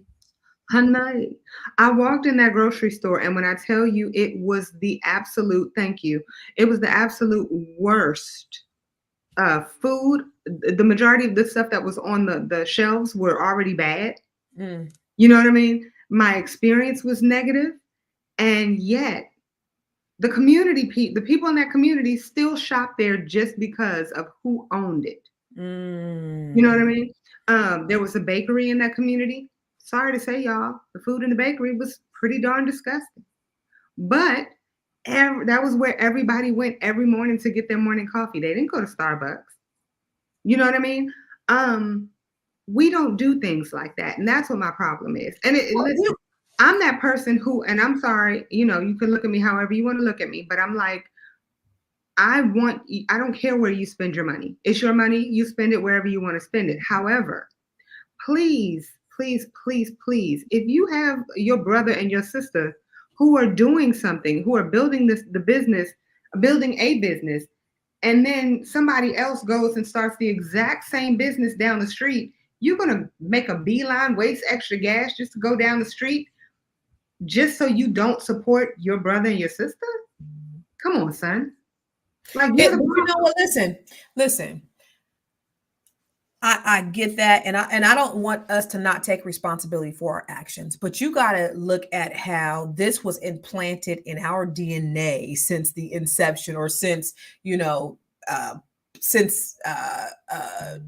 Honey, I walked in that grocery store, and when I tell you, it was the absolute, thank you, it was the absolute worst food. The majority of the stuff that was on the shelves were already bad. Mm. You know what I mean? My experience was negative, and yet the people in that community still shop there just because of who owned it. Mm. You know what I mean? There was a bakery in that community. Sorry to say, y'all, the food in the bakery was pretty darn disgusting. But that was where everybody went every morning to get their morning coffee. They didn't go to Starbucks. You know what I mean? We don't do things like that. And that's what my problem is. And listen, I'm that person who, and I'm sorry, you can look at me however you want to look at me, but I'm like, I don't care where you spend your money. It's your money. You spend it wherever you want to spend it. However, please, please, please, please, if you have your brother and your sister who are doing something, who are building building a business, and then somebody else goes and starts the exact same business down the street, you're going to make a beeline, waste extra gas just to go down the street, just so you don't support your brother and your sister? Come on, son. Like, you know what? Listen. I get that, and I don't want us to not take responsibility for our actions, but you got to look at how this was implanted in our DNA since the inception, or since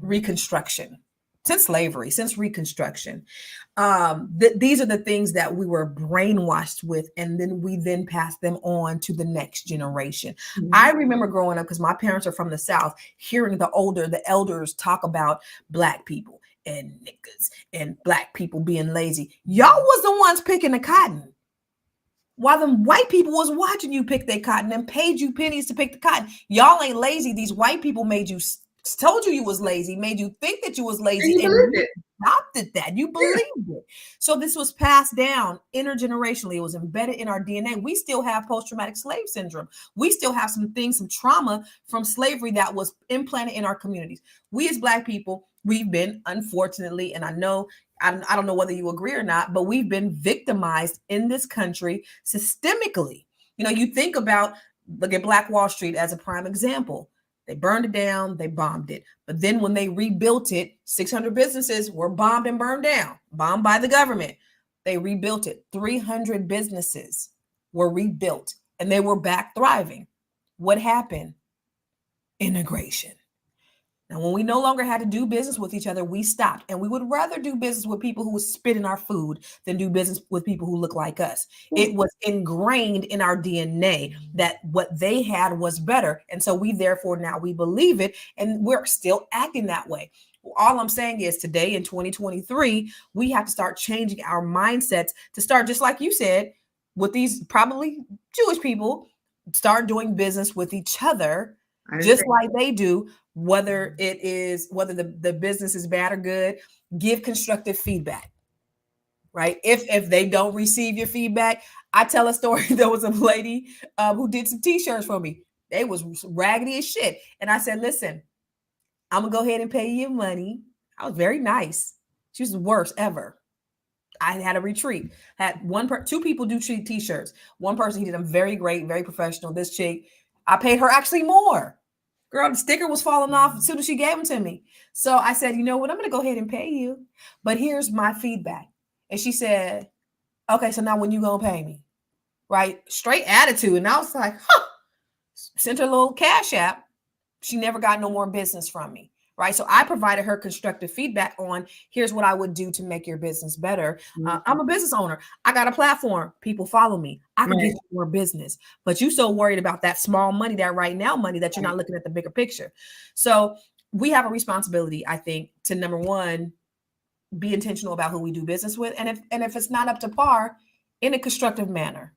Reconstruction. Since slavery, since Reconstruction. These are the things that we were brainwashed with, and then we pass them on to the next generation. Mm-hmm. I remember growing up, because my parents are from the South, hearing the elders talk about Black people and niggas and Black people being lazy. Y'all was the ones picking the cotton, while them white people was watching you pick their cotton and paid you pennies to pick the cotton. Y'all ain't lazy. These white people told you was lazy, made you think that you was lazy, and you adopted that. You believed it. So this was passed down intergenerationally. It was embedded in our DNA. We still have post-traumatic slave syndrome. We still have some trauma from slavery that was implanted in our communities. We as Black people, we've been, unfortunately, and I don't know whether you agree or not, but we've been victimized in this country systemically. You look at Black Wall Street as a prime example. They burned it down, they bombed it. But then when they rebuilt it, 600 businesses were bombed and burned down, bombed by the government. They rebuilt it. 300 businesses were rebuilt, and they were back thriving. What happened? Integration. Now, when we no longer had to do business with each other, we stopped. And we would rather do business with people who spit in our food than do business with people who look like us. It was ingrained in our DNA that what they had was better. And so we believe it, and we're still acting that way. All I'm saying is, today in 2023, we have to start changing our mindsets to start, just like you said, with these probably Jewish people, start doing business with each other just like they do. Whether the business is bad or good, give constructive feedback, right? If they don't receive your feedback, I tell a story. There was a lady who did some t-shirts for me. They was raggedy as shit. And I said, listen, I'm gonna go ahead and pay you your money. I was very nice. She was the worst ever. I had a retreat. Had two people do t-shirts. One person, he did them very great, very professional. This chick, I paid her actually more. Girl, the sticker was falling off as soon as she gave them to me. So I said, you know what? I'm going to go ahead and pay you. But here's my feedback. And she said, okay, so now when you going to pay me? Right? Straight attitude. And I was like, huh. Sent her a little cash app. She never got no more business from me. Right. So I provided her constructive feedback on here's what I would do to make your business better. I'm a business owner. I got a platform. People follow me. I can get you more business. But you so worried about that small money, that right now money, that you're not looking at the bigger picture. So we have a responsibility, I think, to number one, be intentional about who we do business with. And if it's not up to par, in a constructive manner.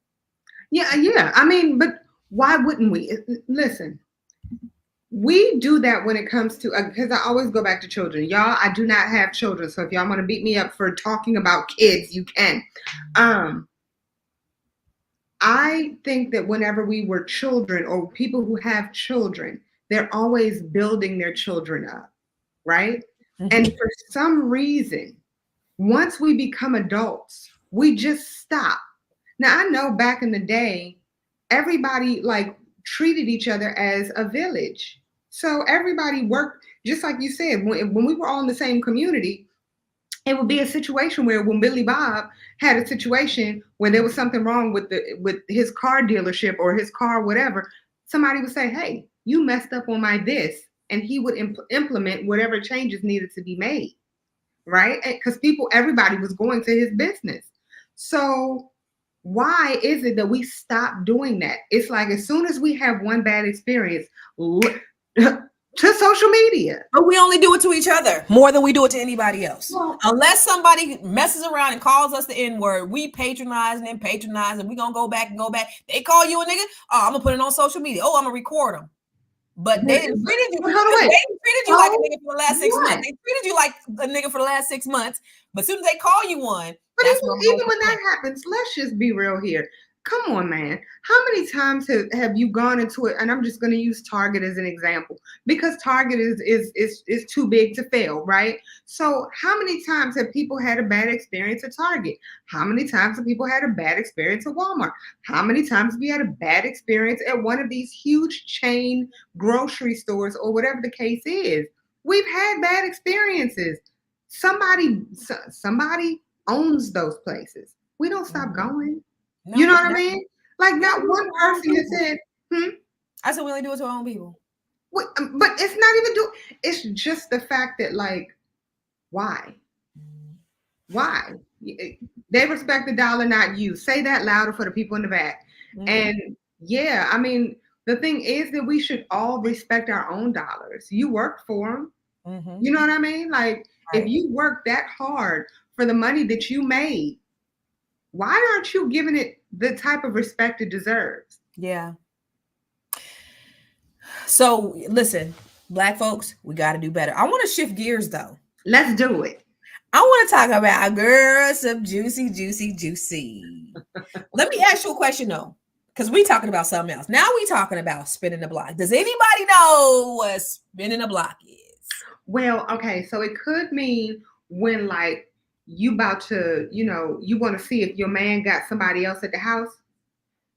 Yeah. I mean, but why wouldn't we? Listen. We do that when it comes to, because I always go back to children. Y'all, I do not have children. So if y'all want to beat me up for talking about kids, you can. I think that whenever we were children or people who have children, they're always building their children up, right? Mm-hmm. And for some reason, once we become adults, we just stop. Now, I know back in the day, everybody like treated each other as a village. So everybody worked, just like you said, when we were all in the same community, it would be a situation where when Billy Bob had a situation where there was something wrong with his car dealership or his car, whatever, somebody would say, hey, you messed up on my this. And he would implement whatever changes needed to be made, right? Because everybody was going to his business. So why is it that we stop doing that? It's like as soon as we have one bad experience, to social media. But we only do it to each other more than we do it to anybody else. Well, unless somebody messes around and calls us the N-word, we patronize and we're going to go back. They call you a nigga. Oh, I'm going to put it on social media. Oh, I'm going to record them. But they didn't treated you. They treated you like a nigga for the last 6 months. They treated you like a nigga for the last 6 months. But as soon as they call you one. But even when that happens, let's just be real here. Come on, man. How many times have you gone into it? And I'm just going to use Target as an example because Target is too big to fail, right? So how many times have people had a bad experience at Target? How many times have people had a bad experience at Walmart? How many times have you had a bad experience at one of these huge chain grocery stores or whatever the case is? We've had bad experiences. Somebody owns those places. We don't stop going. No, you know what I mean? Like not one person that said, I said we only do it to our own people. But it's not even it's just the fact that like, why? Why? They respect the dollar, not you. Say that louder for the people in the back. Mm-hmm. And yeah, I mean, the thing is that we should all respect our own dollars. You work for them. Mm-hmm. You know what I mean? Like if you work that hard for the money that you made, why aren't you giving it the type of respect it deserves? Yeah. So listen, Black folks, we got to do better. I want to shift gears though. Let's do it. I want to talk about girls, some juicy. Let me ask you a question though, because we talking about something else. Now we talking about spinning the block. Does anybody know what spinning the block is? Well, okay, so it could mean when like you about to, you want to see if your man got somebody else at the house.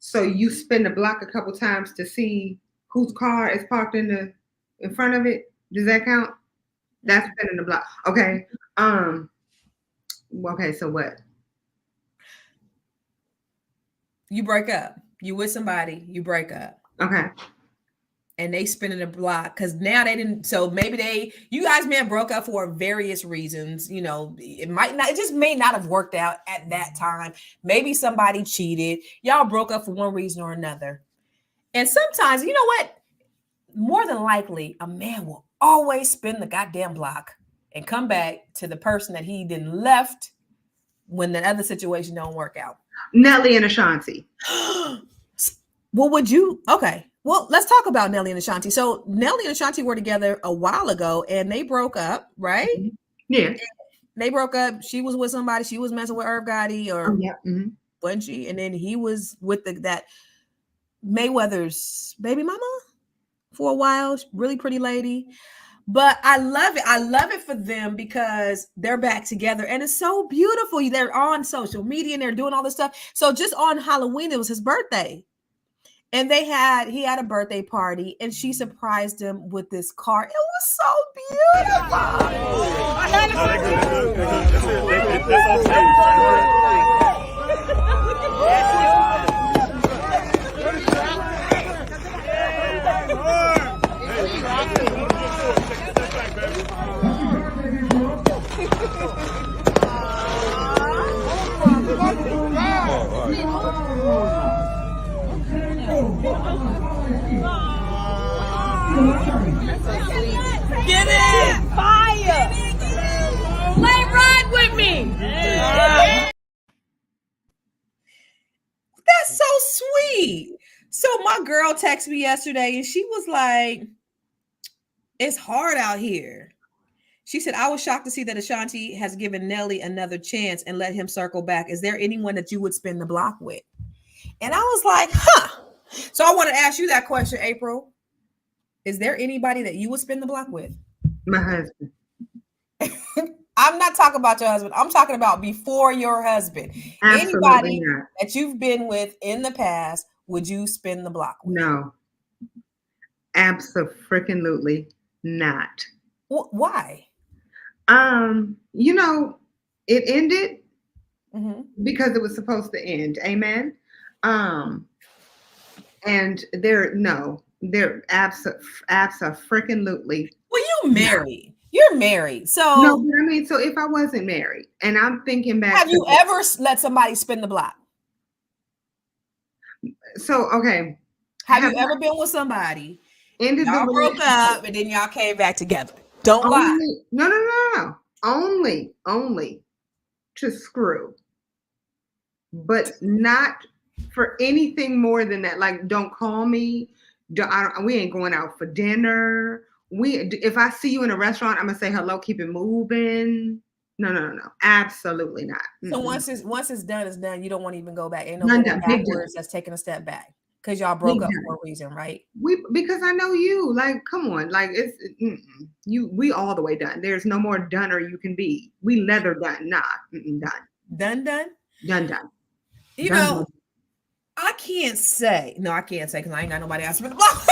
So you spin the block a couple times to see whose car is parked in front of it. Does that count? That's spinning the block. Okay. Okay, so what? You break up. You with somebody, you break up. Okay. And they spinning the block because now they didn't. So maybe you guys may have broke up for various reasons. It just may not have worked out at that time. Maybe somebody cheated. Y'all broke up for one reason or another. And sometimes, you know what? More than likely, a man will always spin the goddamn block and come back to the person that he didn't left when the other situation don't work out. Nelly and Ashanti. Well, okay. Well, let's talk about Nelly and Ashanti. So Nelly and Ashanti were together a while ago and they broke up, right? Mm-hmm. Yeah. And they broke up. She was with somebody. She was messing with Irv Gotti or wasn't she? And then he was with that Mayweather's baby mama for a while. Really pretty lady. But I love it. I love it for them because they're back together and it's so beautiful. They're on social media and they're doing all this stuff. So just on Halloween, it was his birthday. And he had a birthday party and she surprised him with this car. It was so Get it! Fire! Let ride with me! That's so sweet. So my girl texted me yesterday and she was like, it's hard out here. She said, I was shocked to see that Ashanti has given Nelly another chance and let him circle back. Is there anyone that you would spin the block with? And I was like, huh. So I want to ask you that question, April. Is there anybody that you would spin the block with? My husband. I'm not talking about your husband. I'm talking about before your husband. Absolutely Anybody not. that you've been with in the past, would you spin the block with? No. Absolutely not. Why? You know, it ended Mm-hmm. because it was supposed to end. Amen. And they're absolutely. Well, you married. You're married. So No, but I mean, so if I wasn't married and I'm thinking back, have you ever let somebody spin the block? So okay. Have you ever been with somebody? Ended Y'all the broke up and then y'all came back together. Don't lie. No. Only to screw. But not for anything more than that. Like, don't call me. We ain't going out for dinner. If I see you in a restaurant, I'm gonna say hello, keep it moving. No. Absolutely not. So once it's done, it's done. You don't want to even go back. Ain't no None going done. Big backwards. That's taking a step back. Because y'all broke up for a reason, right? Because I know you. Like, come on. Like, it's we all the way done. There's no more doneer you can be. We leather done. Nah, done. Done. You Done. know, I can't say because I ain't got nobody else to spin the block.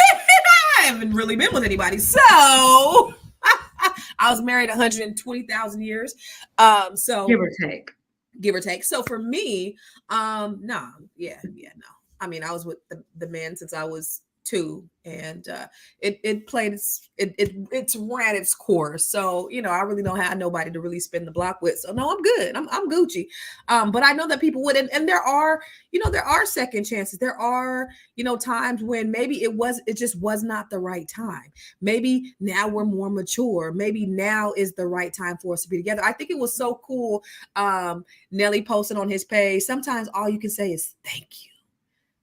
I haven't really been with anybody. So I was married 120,000 years. So give or take. So for me, no. I mean, I was with the man since I was 2, and it played it's ran its course. So I really don't have nobody to really spin the block with. So no, I'm good. I'm Gucci. But I know that people would, and there are second chances. There are times when maybe it just was not the right time. Maybe now we're more mature. Maybe now is the right time for us to be together. I think it was so cool. Nelly posted on his page. Sometimes all you can say is thank you.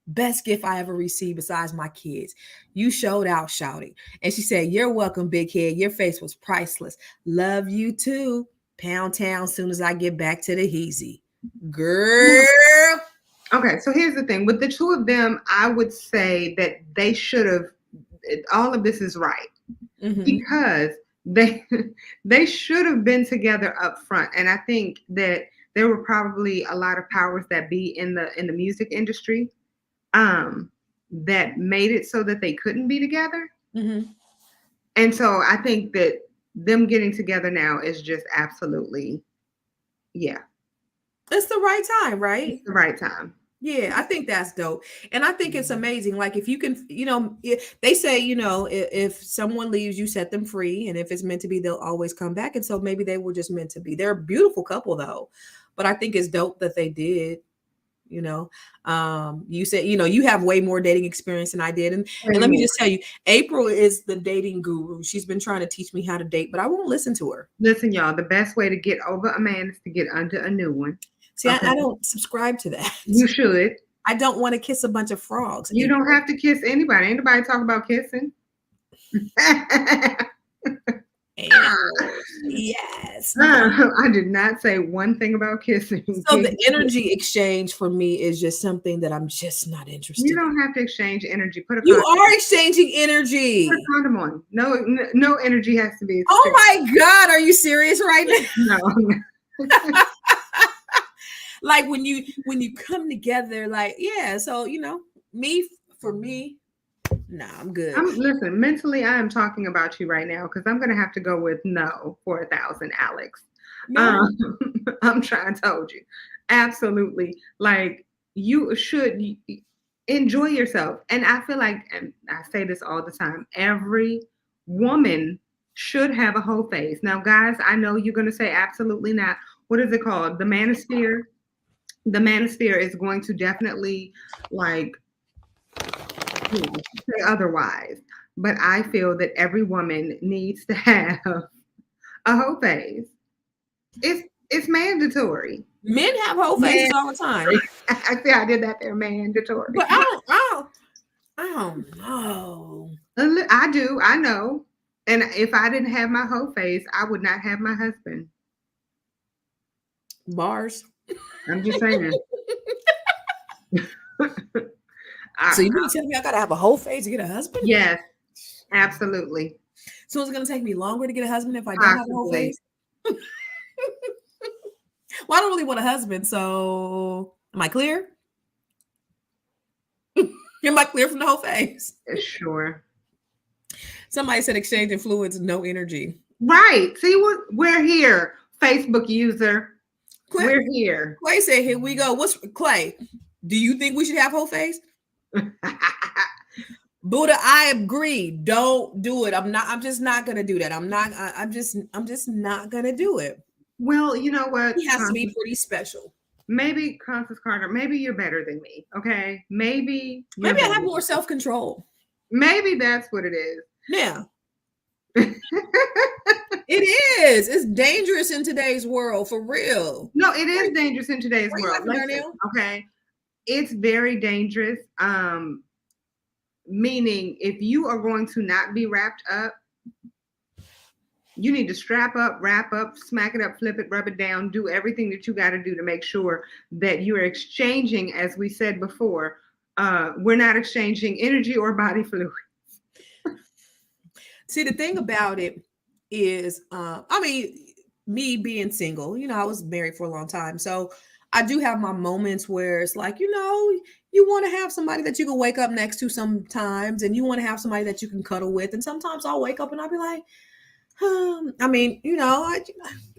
Best gift I ever received besides my kids. You showed out shouting. And she said, you're welcome, big head. Your face was priceless. Love you too. Pound town soon as I get back to the Heezy. Girl. Okay, so here's the thing. With the two of them, I would say that they should have, all of this is right. Mm-hmm. Because they should have been together up front. And I think that there were probably a lot of powers that be in the music industry that made it so that they couldn't be together. Mm-hmm. And so I think that them getting together now is just absolutely, yeah. It's the right time, right? It's the right time. Yeah, I think that's dope. And I think it's amazing. Like if you can, they say, if someone leaves, you set them free. And if it's meant to be, they'll always come back. And so maybe they were just meant to be. They're a beautiful couple though. But I think it's dope that they did. You said, you have way more dating experience than I did. And let me just tell you, April is the dating guru. She's been trying to teach me how to date, but I won't listen to her. Listen, y'all, the best way to get over a man is to get under a new one. See, okay. I don't subscribe to that. You should. I don't want to kiss a bunch of frogs. You don't have to kiss anybody. Anybody talk about kissing? Anal. Yes. I did not say one thing about kissing. So the energy exchange for me is just something that I'm just not interested You in. don't have to exchange energy. Put a You condom. are exchanging energy. Put a condom on. No energy has to be exchanged. Oh my God, are you serious right now? No. Like when you come together, like, yeah, so for me, nah, I'm good. Listen, mentally, I am talking about you right now because I'm gonna have to go with no for 1,000, Alex. No. I'm trying to told you. Absolutely. Like you should enjoy yourself. And I feel like, and I say this all the time, every woman should have a whole face. Now, guys, I know you're gonna say absolutely not. What is it called? The manosphere. The manosphere is going to definitely like say otherwise. But I feel that every woman needs to have a whole face. It's mandatory. Men have whole faces all the time. I see I did that there, mandatory. But I don't know. I do, I know. And if I didn't have my whole face, I would not have my husband. Bars. I'm just saying. So you mean to tell me I gotta have a whole face to get a husband? Yes, absolutely. So it's gonna take me longer to get a husband if I don't have a whole face? Well, I don't really want a husband, so am I clear? Am I clear from the whole face? Sure. Somebody said exchanging fluids, no energy. Right. See, we're here, Facebook user. Clay, we're here. Clay said, here we go. What's Clay? Do you think we should have whole face? Buddha, I agree. Don't do it. I'm just not gonna do that. I'm just not gonna do it. Well, you know what? He has to be pretty special. Maybe Constance Carter, maybe you're better than me. Okay. Maybe I have more self-control. Maybe that's what it is. Yeah. It is. It's dangerous in today's world, for real. No, it is dangerous in today's world. Okay. It's very dangerous. Meaning if you are going to not be wrapped up, you need to strap up, wrap up, smack it up, flip it, rub it down, do everything that you got to do to make sure that you're exchanging, as we said before, we're not exchanging energy or body fluids. See, the thing about it is, me being single, I was married for a long time. So I do have my moments where it's like, you want to have somebody that you can wake up next to sometimes, and you want to have somebody that you can cuddle with. And sometimes I'll wake up and I'll be like,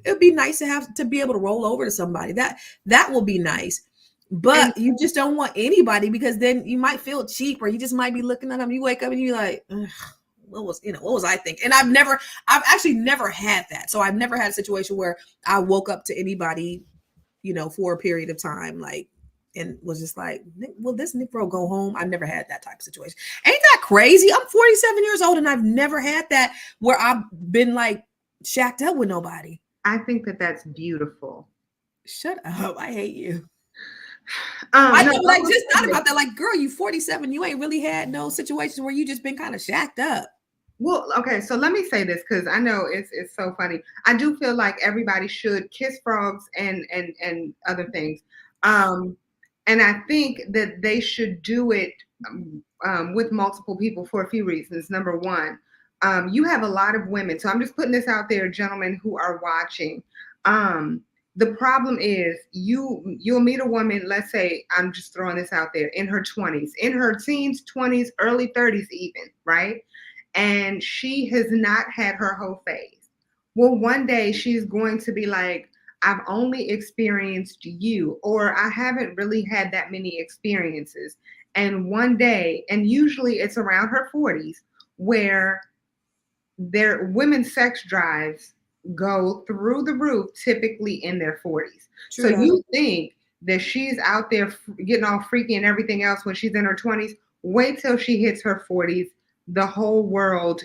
it'd be nice to be able to roll over to somebody. That will be nice. But you just don't want anybody, because then you might feel cheap, or you just might be looking at them. You wake up and you're like, what was I thinking? And I've actually never had that. So I've never had a situation where I woke up to anybody, for a period of time, like, and was just like, will this Negro go home? I've never had that type of situation. Ain't that crazy? I'm 47 years old and I've never had that where I've been like shacked up with nobody. I think that that's beautiful. Shut up. I hate you. I just thought about that. Like, girl, you 47. You ain't really had no situations where you just been kind of shacked up. Well, okay, so let me say this, because I know it's so funny. I do feel like everybody should kiss frogs and other things. And I think that they should do it with multiple people for a few reasons. Number one, you have a lot of women. So I'm just putting this out there, gentlemen who are watching. The problem is you'll meet a woman, let's say, I'm just throwing this out there, in her 20s, in her teens, 20s, early 30s even, right? And she has not had her whole face. Well, one day she's going to be like, I've only experienced you, or I haven't really had that many experiences. And one day, and usually it's around her 40s, where their women's sex drives go through the roof, typically in their 40s. True. So you think that she's out there getting all freaky and everything else when she's in her 20s. Wait till she hits her 40s. The whole world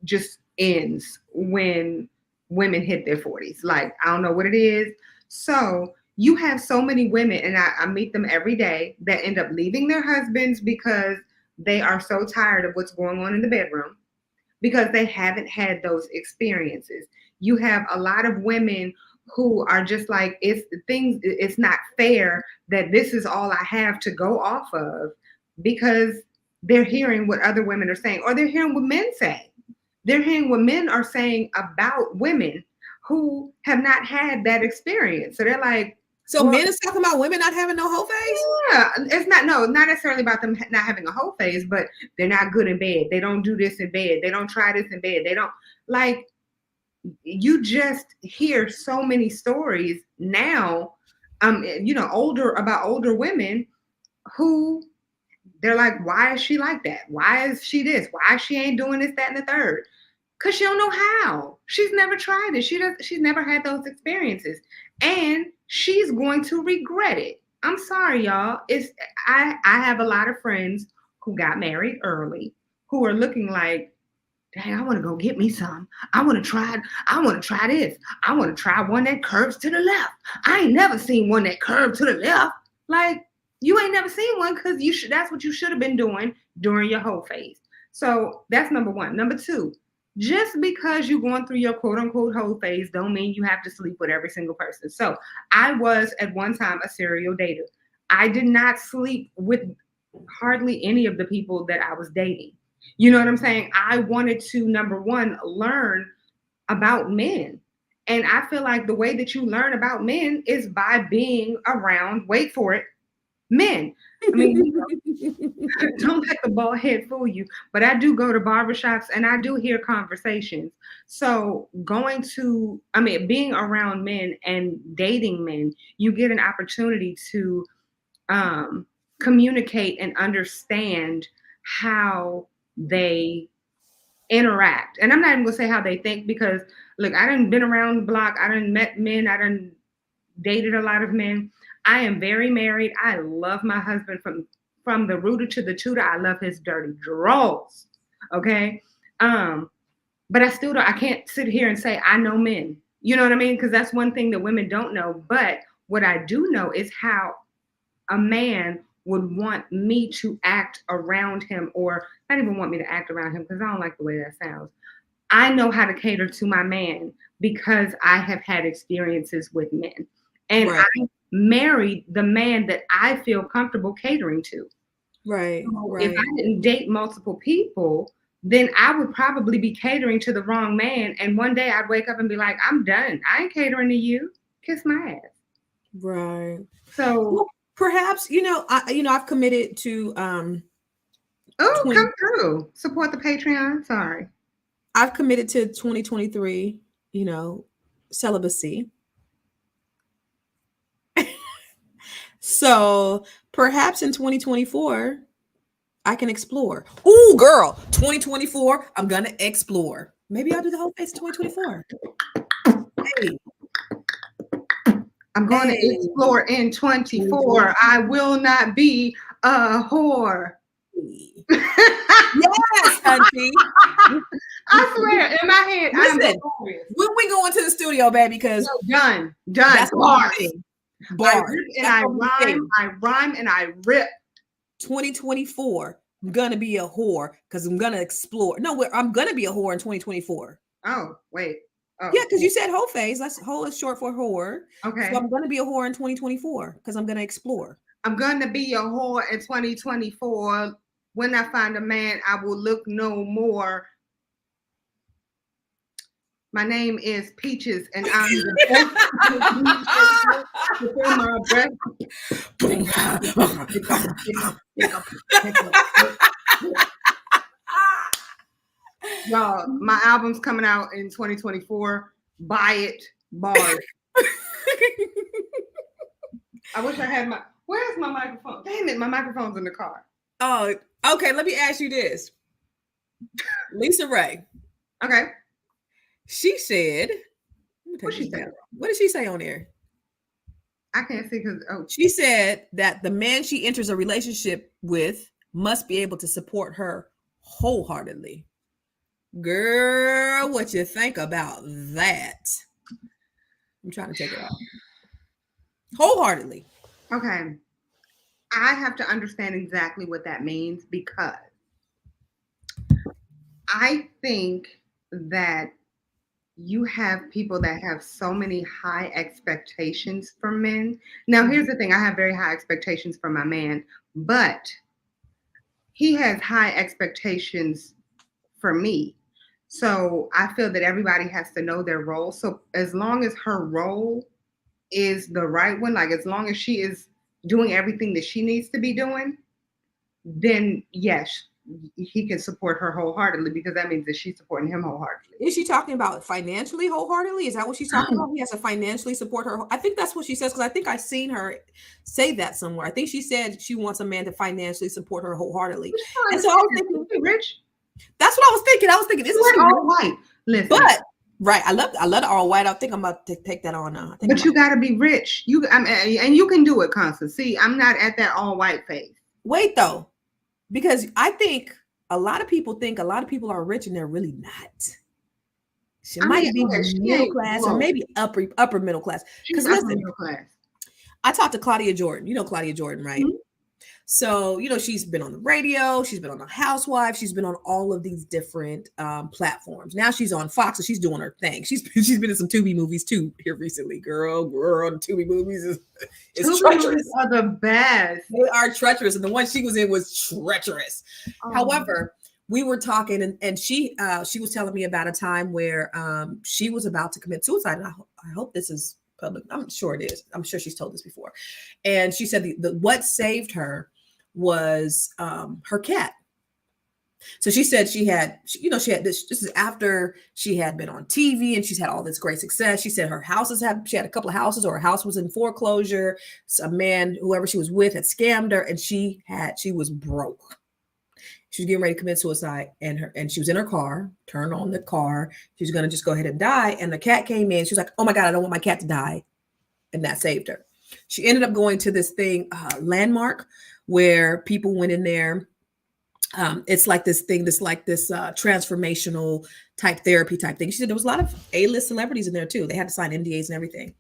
just ends when women hit their 40s. Like, I don't know what it is. So you have so many women, and I meet them every day, that end up leaving their husbands because they are so tired of what's going on in the bedroom. because they haven't had those experiences. You have a lot of women who are just like, it's not fair that this is all I have to go off of, because they're hearing what other women are saying, or they're hearing what men say. They're hearing what men are saying about women who have not had that experience. So they're like, so men is talking about women not having no whole phase? Yeah, it's not not necessarily about them not having a whole phase, but they're not good in bed. They don't do this in bed. They don't try this in bed. They don't, like, you just hear so many stories now, older women who they're like, why is she like that? Why is she this? Why she ain't doing this, that, and the third? Because she don't know how. She's never tried it. She's never had those experiences. And she's going to regret it. I'm sorry, y'all. I have a lot of friends who got married early who are looking like, dang, I want to go get me some. I want to try this. I want to try one that curves to the left. I ain't never seen one that curved to the left. Like, you ain't never seen one because that's what you should have been doing during your whole phase. So that's number one. Number two, just because you're going through your quote unquote whole phase don't mean you have to sleep with every single person. So I was at one time a serial dater. I did not sleep with hardly any of the people that I was dating. You know what I'm saying? I wanted to, number one, learn about men. And I feel like the way that you learn about men is by being around, wait for it, men. I mean, don't let the bald head fool you, but I do go to barbershops and I do hear conversations. So being around men and dating men, you get an opportunity to communicate and understand how they interact. And I'm not even gonna say how they think, because look, I done been around the block, I done met men, I done dated a lot of men. I am very married. I love my husband from the rooter to the tutor. I love his dirty drawers. Okay. But I can't sit here and say I know men. You know what I mean? Because that's one thing that women don't know. But what I do know is how a man would want me to act around him, or not even want me to act around him, because I don't like the way that sounds. I know how to cater to my man because I have had experiences with men. And Right. I married the man that I feel comfortable catering to. Right. So Right. if I didn't date multiple people, then I would probably be catering to the wrong man. And one day I'd wake up and be like, I'm done. I ain't catering to you. Kiss my ass. Right. So Well, perhaps, I've committed to come through. Support the Patreon. Sorry. I've committed to 2023, celibacy. So perhaps in 2024, I can explore. Ooh, girl, 2024, I'm gonna explore. Maybe I'll do the whole face in 2024. Hey, I'm going to explore in 24. I will not be a whore. Yes, auntie. I swear, in my head, Listen, I'm glorious. when we go into the studio, baby, because Done. that's Bars. Bars. I rhyme and I rip. 2024, I'm gonna be a whore because I'm gonna explore. No, I'm gonna be a whore in 2024. Oh, wait. Oh. Yeah, because you said whole phase. That's whole is short for whore. Okay. So I'm gonna be a whore in 2024 because I'm gonna explore. I'm gonna be a whore in 2024. When I find a man, I will look no more. My name is Peaches, and I'm the Y'all, my album's coming out in 2024. Buy it, bars. I wish I had where's my microphone? Damn it, my microphone's in the car. Oh, okay. Let me ask you this. Lisa Ray. Okay. She said, what did she say on there? I can't see because she said that the man she enters a relationship with must be able to support her wholeheartedly. Girl, what you think about that? I'm trying to take it off. Wholeheartedly. Okay. I have to understand exactly what that means, because I think that you have people that have so many high expectations for men. Now, here's the thing, I have very high expectations for my man, but he has high expectations for me. So I feel that everybody has to know their role. So as long as her role is the right one, like as long as she is doing everything that she needs to be doing, then yes, he can support her wholeheartedly because that means that she's supporting him wholeheartedly. Is she talking about financially wholeheartedly? Is that what she's talking about? He has to financially support her. I think that's what she says because I think I've seen her say that somewhere. I think she said she wants a man to financially support her wholeheartedly. And so I was thinking, rich. That's what I was thinking. I was thinking, isn't she all white? Listen, but right, I love the all white. I think I'm about to take that on now. But you got to be rich. And you can do it, Constance. See, I'm not at that all white phase. Wait though, because I think a lot of people think a lot of people are rich and they're really not. She might be middle class or maybe upper middle class. Because listen, middle class. I talked to Claudia Jordan. You know Claudia Jordan, right? Mm-hmm. So, you know, she's been on the radio, she's been on The Housewives, she's been on all of these different platforms. Now she's on Fox, so she's doing her thing. She's been in some Tubi movies too here recently. Girl, the Tubi movies is treacherous. Are the best. They are treacherous, and the one she was in was treacherous. Oh. However, we were talking, and she was telling me about a time where she was about to commit suicide. And I hope this is public. I'm sure it is. I'm sure she's told this before. And she said what saved her was her cat. So she said she had this is after she had been on TV and she's had all this great success. She said she had a couple of houses, or her house was in foreclosure. So a man, whoever she was with, had scammed her, and she was broke. She was getting ready to commit suicide, and she was in her car, turned on the car. She was going to just go ahead and die. And the cat came in. She was like, oh my God, I don't want my cat to die. And that saved her. She ended up going to this thing, Landmark, where people went in there. It's like this thing, transformational type therapy type thing. She said there was a lot of A-list celebrities in there too. They had to sign NDAs and everything.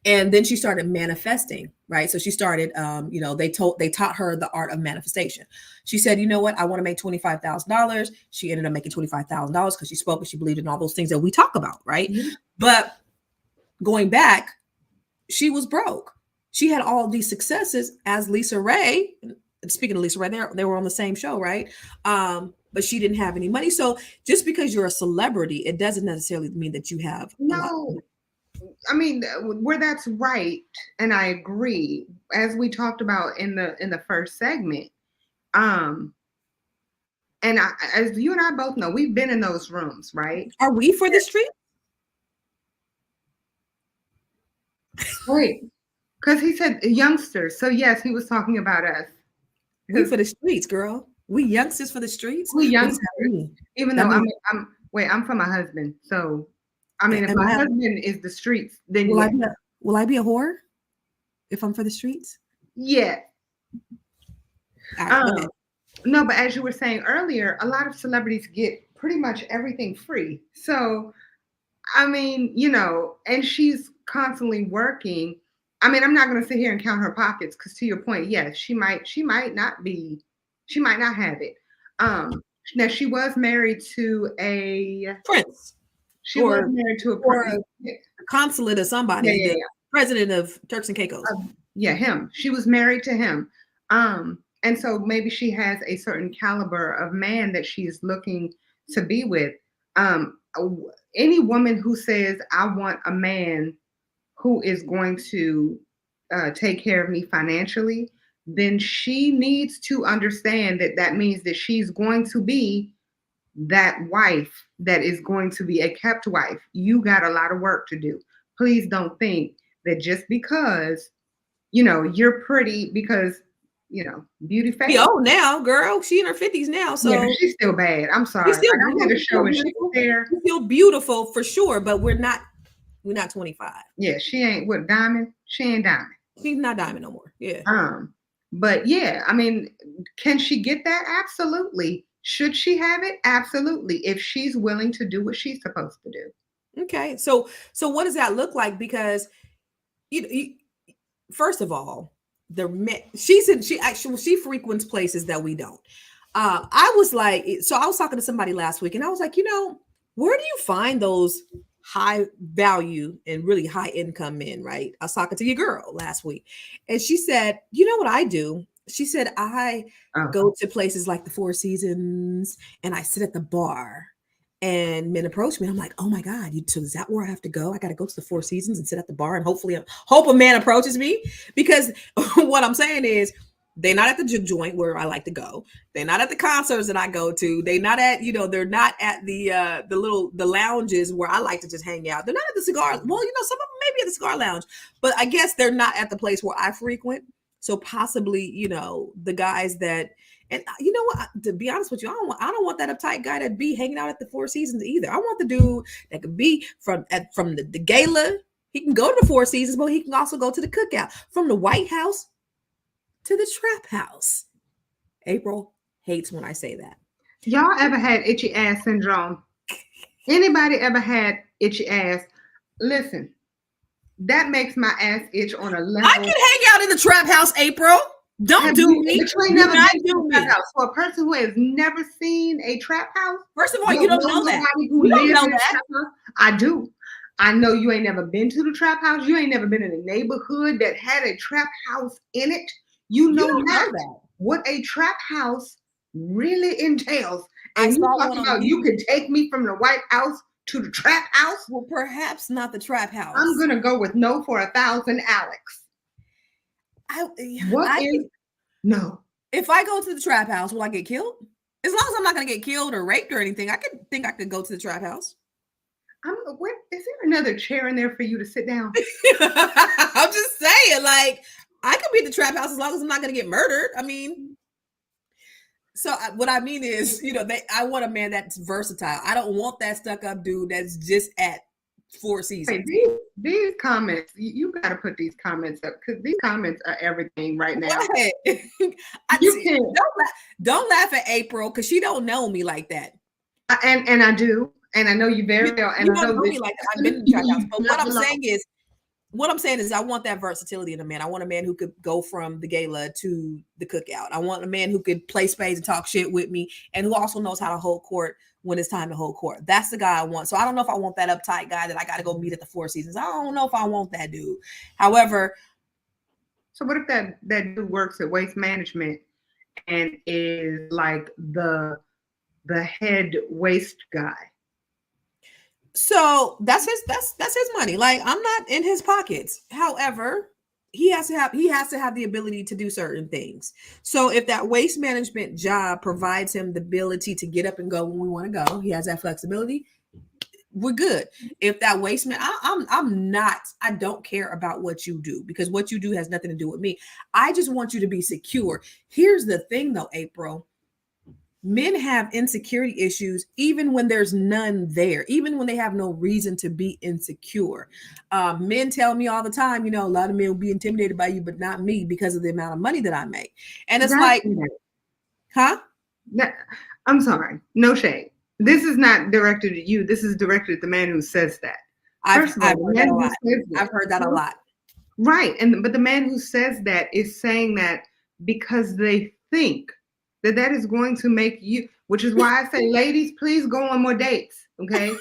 And then she started manifesting, right? So she started, they taught her the art of manifestation. She said, you know what? I want to make $25,000. She ended up making $25,000 because she spoke and she believed in all those things that we talk about, right? Mm-hmm. But going back, she was broke. She had all these successes as Lisa Ray. Speaking of Lisa Ray, they were on the same show, right? But she didn't have any money. So just because you're a celebrity, it doesn't necessarily mean that you have no. I mean, where that's right, and I agree, as we talked about in the first segment. And as you and I both know, we've been in those rooms, right? Are we for the street? Wait, because he said youngsters. So yes, he was talking about us. We for the streets, girl. We youngsters for the streets. We youngsters. Even though I'm from my husband, so. I mean, if my husband is the streets, then will I be a whore if I'm for the streets? Yeah. No, but as you were saying earlier, a lot of celebrities get pretty much everything free. So, I mean, and she's constantly working. I mean, I'm not going to sit here and count her pockets because, to your point, yes, she might not have it. Now she was married to a prince. She was married to a consulate of somebody, the president of Turks and Caicos. Him. She was married to him. And so maybe she has a certain caliber of man that she's looking to be with. Any woman who says, I want a man who is going to take care of me financially, then she needs to understand that means that she's going to be that wife that is going to be a kept wife. You got a lot of work to do. Please don't think that just because, you're pretty, because, beauty face. She old now, girl. She in her 50s now. So yeah, she's still bad. I'm sorry. She's still beautiful for sure, but we're not 25. Yeah, she ain't diamond. She ain't diamond. She's not diamond no more. Yeah. But yeah, I mean, can she get that? Absolutely. Should she have it? Absolutely. If she's willing to do what she's supposed to do. Okay. So what does that look like? Because first of all, she frequents places that we don't. I was like, so I was talking to somebody last week, and I was like, where do you find those high value and really high income men, right? I was talking to your girl last week, and she said, you know what I do? She said, I Oh. go to places like the Four Seasons and I sit at the bar and men approach me. And I'm like, oh my God, so is that where I have to go? I got to go to the Four Seasons and sit at the bar and hopefully hope a man approaches me. Because what I'm saying is, they're not at the joint where I like to go. They're not at the concerts that I go to. They're not at, they're not at the lounges where I like to just hang out. They're not at the cigar. Well, some of them may be at the cigar lounge, but I guess they're not at the place where I frequent. So possibly, the guys that, and you know what, to be honest with you, I don't want that uptight guy to be hanging out at the Four Seasons either. I want the dude that could be from the gala. He can go to the Four Seasons, but he can also go to the cookout. From the White House to the trap house. April hates when I say that. Y'all ever had itchy ass syndrome? Anybody ever had itchy ass? Listen, that makes my ass itch on a level. I can hang out in the trap house, April. Don't do me. But you ain't never been to a trap house. For a person who has never seen a trap house, first of all, you don't know that. You don't know that. I do. I know you ain't never been to the trap house. You ain't never been in a neighborhood that had a trap house in it. You know that what a trap house really entails. And you talking about you can take me from the White House to the trap house? Well, perhaps not the trap house. I'm gonna go with no for 1,000, Alex. No? If I go to the trap house, will I get killed? As long as I'm not gonna get killed or raped or anything, I could go to the trap house. Is there another chair in there for you to sit down? I'm just saying, like, I could be at the trap house as long as I'm not going to get murdered. I mean, so what I mean is, I want a man that's versatile. I don't want that stuck up dude that's just at Four Seasons. Hey, these comments, you got to put these comments up because these comments are everything right now. Don't laugh at April because she don't know me like that. And I do. And I know you very well. And you don't know me like that. I've been in the trap house. But what I'm saying is I want that versatility in a man. I want a man who could go from the gala to the cookout. I want a man who could play spades and talk shit with me and who also knows how to hold court when it's time to hold court. That's the guy I want. So I don't know if I want that uptight guy that I got to go meet at the Four Seasons. I don't know if I want that dude. However. So what if that dude works at Waste Management and is like the head waste guy? So that's his money. Like, I'm not in his pockets. However, he has to have the ability to do certain things. So if that waste management job provides him the ability to get up and go when we want to go, he has that flexibility, we're good. If that waste man, I don't care about what you do because what you do has nothing to do with me. I just want you to be secure. Here's the thing though, April. Men have insecurity issues even when there's none there, even when they have no reason to be insecure. Men tell me all the time, a lot of men will be intimidated by you, but not me because of the amount of money that I make. And it's huh? I'm sorry. No shade. This is not directed at you. This is directed at the man who says that. I've heard that a lot. Right. But the man who says that is saying that because they think that is going to make you, which is why I say, ladies, please go on more dates, okay?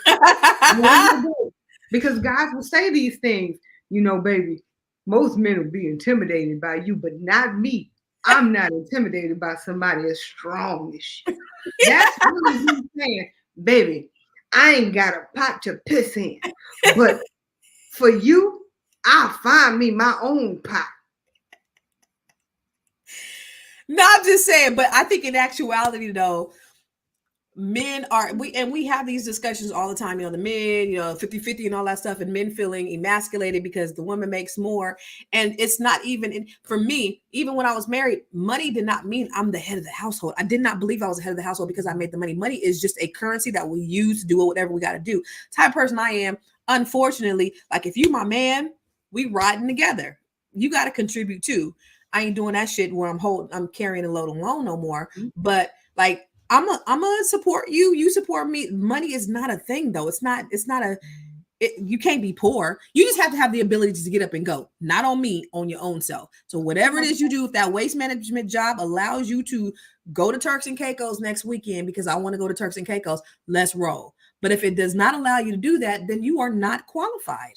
Because guys will say these things, baby, most men will be intimidated by you, but not me. I'm not intimidated by somebody as strong as you. That's really what I'm saying. Baby, I ain't got a pot to piss in, but for you, I'll find me my own pot. No, I'm just saying, but I think in actuality, though, men we have these discussions all the time, the men, 50-50 and all that stuff, and men feeling emasculated because the woman makes more. And it's not even, for me, even when I was married, money did not mean I'm the head of the household. I did not believe I was the head of the household because I made the money. Money is just a currency that we use to do whatever we got to do. Type of person I am, unfortunately, like if you my man, we riding together. You got to contribute too. I ain't doing that shit where I'm carrying a load alone no more. But like, I'm gonna support you. You support me. Money is not a thing though. It's not you can't be poor. You just have to have the ability to get up and go. Not on me, on your own self. So whatever it is you do, if that waste management job allows you to go to Turks and Caicos next weekend because I want to go to Turks and Caicos, let's roll. But if it does not allow you to do that, then you are not qualified.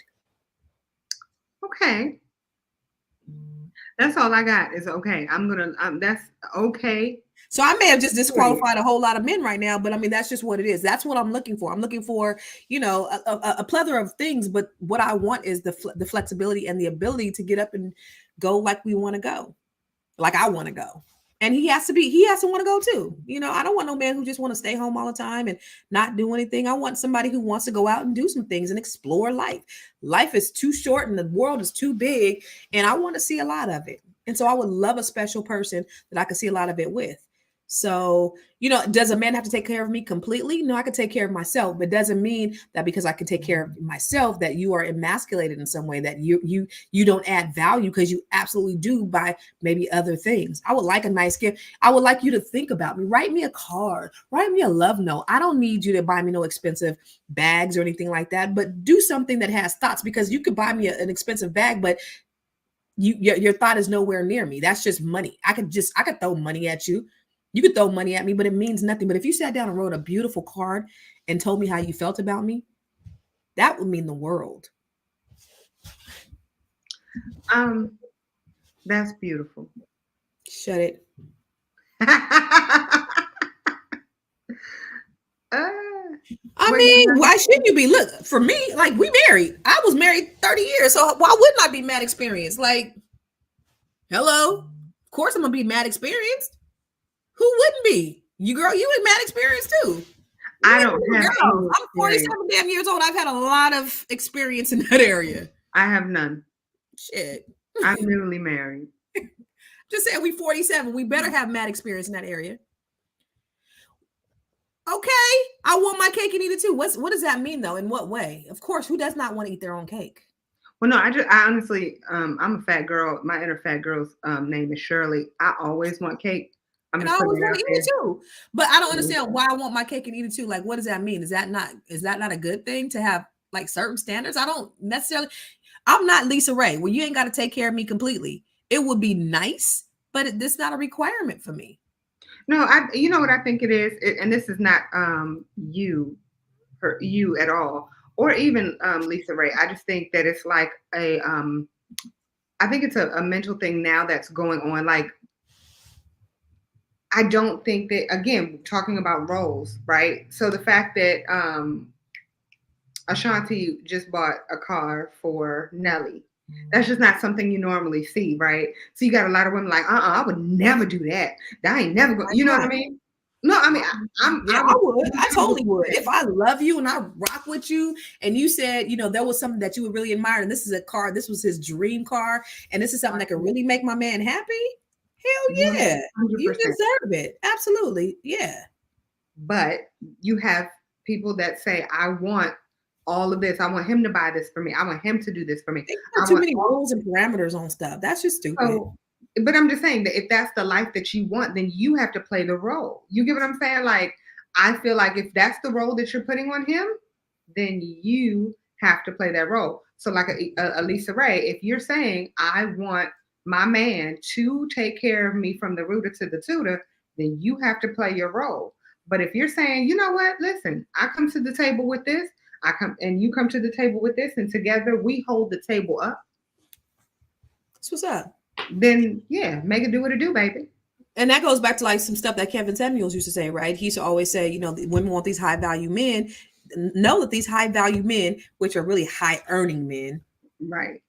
Okay. That's all I got is okay. That's okay. So I may have just disqualified a whole lot of men right now, but I mean, that's just what it is. That's what I'm looking for. I'm looking for, a plethora of things, but what I want is the flexibility and the ability to get up and go like we want to go, like I want to go. And he has to want to go too. I don't want no man who just want to stay home all the time and not do anything. I want somebody who wants to go out and do some things and explore life. Life is too short and the world is too big, and I want to see a lot of it. And so I would love a special person that I could see a lot of it with. So, does a man have to take care of me completely? No, I can take care of myself, but doesn't mean that because I can take care of myself that you are emasculated in some way, that you don't add value, because you absolutely do by maybe other things. I would like a nice gift. I would like you to think about me. Write me a card, write me a love note. I don't need you to buy me no expensive bags or anything like that, but do something that has thoughts, because you could buy me an expensive bag, but your thought is nowhere near me. That's just money. I could throw money at you. You could throw money at me, but it means nothing. But if you sat down and wrote a beautiful card and told me how you felt about me, that would mean the world. That's beautiful. Shut it. I mean, why shouldn't you be? Look, for me, like, we married. I was married 30 years. So why wouldn't I be mad experienced? Like, hello. Of course I'm going to be mad experienced. Who wouldn't be? You ain't mad experienced too. I don't have. I'm 47 damn years old. I've had a lot of experience in that area. I have none. Shit. I'm newly married. Just saying, we 47. We better have mad experience in that area. Okay. I want my cake and eat it too. What does that mean though? In what way? Of course, who does not want to eat their own cake? Well, no, I honestly, I'm a fat girl. My inner fat girl's name is Shirley. I always want cake. And I always want to eat it too. But I don't understand why I want my cake and eat it too. Like, what does that mean? Is that not a good thing to have like certain standards? I don't necessarily. I'm not Lisa Ray. Well, you ain't got to take care of me completely. It would be nice, but it's not a requirement for me. No, you know what I think it is, and this is not you at all, or even Lisa Ray. I just think that it's like I think it's a mental thing now that's going on. Like, I don't think that, again, talking about roles, right? So the fact that Ashanti just bought a car for Nelly, that's just not something you normally see, right? So you got a lot of women like, I would never do that. I ain't never going. You know what I mean? No, I mean, I would. I totally would. If I love you and I rock with you, and you said, there was something that you would really admire, and this is a car, this was his dream car, and this is something that could really make my man happy. Hell yeah. 100%. You deserve it. Absolutely. Yeah. But you have people that say, I want all of this. I want him to buy this for me. I want him to do this for me. Too many rules and parameters on stuff. That's just stupid. So, but I'm just saying that if that's the life that you want, then you have to play the role. You get what I'm saying? Like, I feel like if that's the role that you're putting on him, then you have to play that role. So like a Lisa Ray, if you're saying, I want my man to take care of me from the rooter to the tutor, then you have to play your role. But if you're saying, you know what, listen, I come to the table with this, and you come to the table with this, and together we hold the table up. That's what's up. Then yeah, make it do what it do, baby. And that goes back to like some stuff that Kevin Samuels used to say, right? He used to always say, women want these high value men. Know that these high value men, which are really high earning men, right?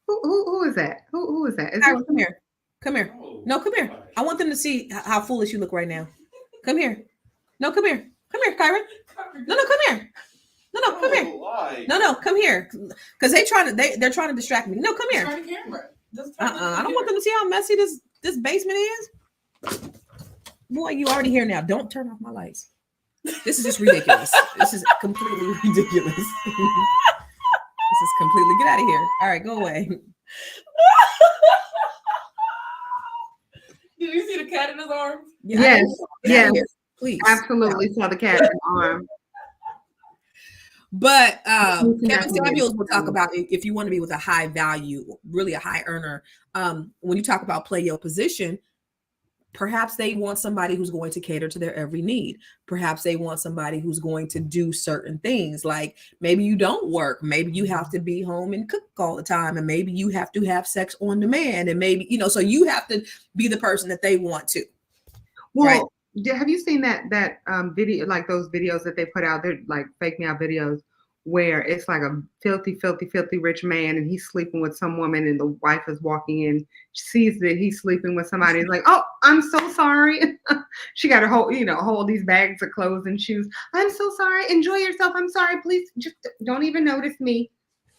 Who is that? Who is that? Kyra, come here. Come here. No, come here. I want them to see how foolish you look right now. Come here. No, come here. Come here, Kyra. No, come here. No, come here. Why? No, come here. Because they're trying to distract me. No, come here. I don't want them to see how messy this basement is. Boy, you already here now. Don't turn off my lights. This is just ridiculous. This is completely ridiculous. This is completely, get out of here. All right, go away. Did you see the cat in his arms? Yes. Please. Absolutely saw the cat in his arm. But Listen, Kevin that's the way to Samuels will talk go. about if you want to be with a high value, really a high earner. When you talk about play your position, perhaps they want somebody who's going to cater to their every need. Perhaps they want somebody who's going to do certain things. Like maybe you don't work. Maybe you have to be home and cook all the time. And maybe you have to have sex on demand. And maybe, so you have to be the person that they want to. Well, have you seen that video, like those videos that they put out? They're like fake me out videos where it's like a filthy, filthy, filthy rich man and he's sleeping with some woman and the wife is walking in, sees that he's sleeping with somebody. It's like, oh, I'm so sorry. She got to hold these bags of clothes and shoes. I'm so sorry. Enjoy yourself. I'm sorry. Please just don't even notice me.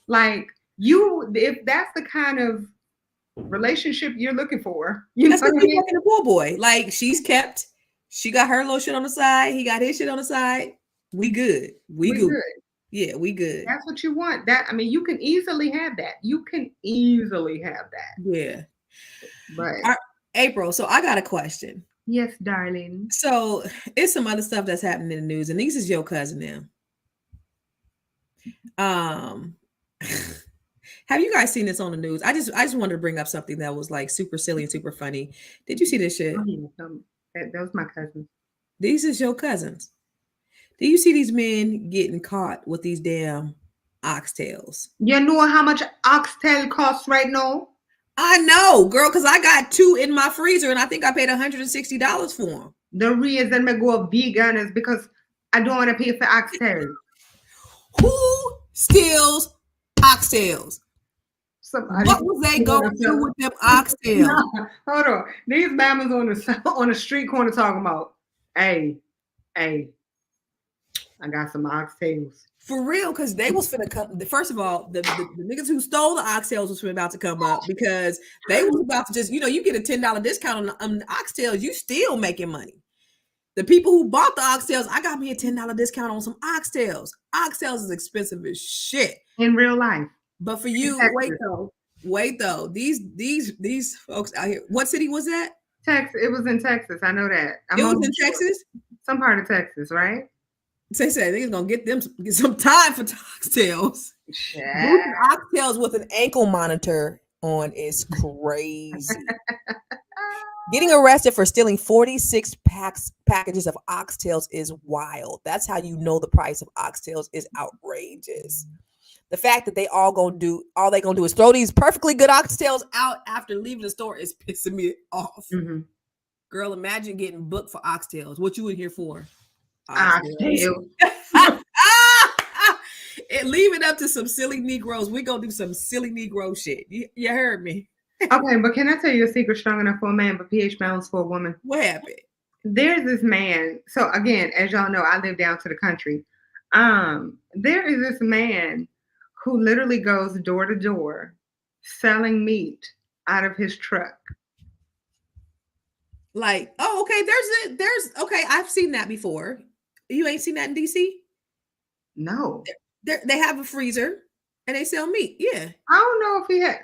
Like if that's the kind of relationship you're looking for, that's what he's working a pool boy. Like she got her little shit on the side. He got his shit on the side. We good. We good. Yeah, we good. That's what you want. You can easily have that. Yeah. But April, so I got a question. Yes, darling. So it's some other stuff that's happening in the news, and these is your cousin now. Have you guys seen this on the news? I just wanted to bring up something that was like super silly and super funny. Did you see this shit? That was my cousin. These is your cousins. Do you see these men getting caught with these damn oxtails? You know how much oxtail costs right now? I know, girl, because I got 2 in my freezer and I think I paid $160 for them. The reason I go vegan is because I don't want to pay for oxtail. Who steals oxtails? Somebody. What was they going to do with them oxtails? No, hold on. These mamas on the street corner talking about, hey, I got some oxtails. For real, because they was finna come. First of all, the niggas who stole the oxtails was about to come up because they was about to just, you get a $10 discount on the oxtails, you still making money. The people who bought the oxtails, I got me a $10 discount on some oxtails. Oxtails is expensive as shit. In real life. But for you, wait though. These folks out here, what city was that? Texas. It was in Texas. I know that. It was in Texas? Some part of Texas, right? They said they're gonna get some time for oxtails. Yeah. Oxtails with an ankle monitor on is crazy. Getting arrested for stealing 46 packages of oxtails is wild. That's how you know the price of oxtails is outrageous. The fact that they all they gonna do is throw these perfectly good oxtails out after leaving the store is pissing me off. Mm-hmm. Girl, imagine getting booked for oxtails. What you in here for? Oxtails. Leave it up to some silly Negroes. We gonna do some silly Negro shit. You heard me. Okay, but can I tell you a secret strong enough for a man, but pH balance for a woman? What happened? There's this man. So again, as y'all know, I live down to the country. There is this man who literally goes door to door selling meat out of his truck. Like, oh, okay, there's okay, I've seen that before. You ain't seen that in DC? No. They have a freezer and they sell meat. Yeah. I don't know if he had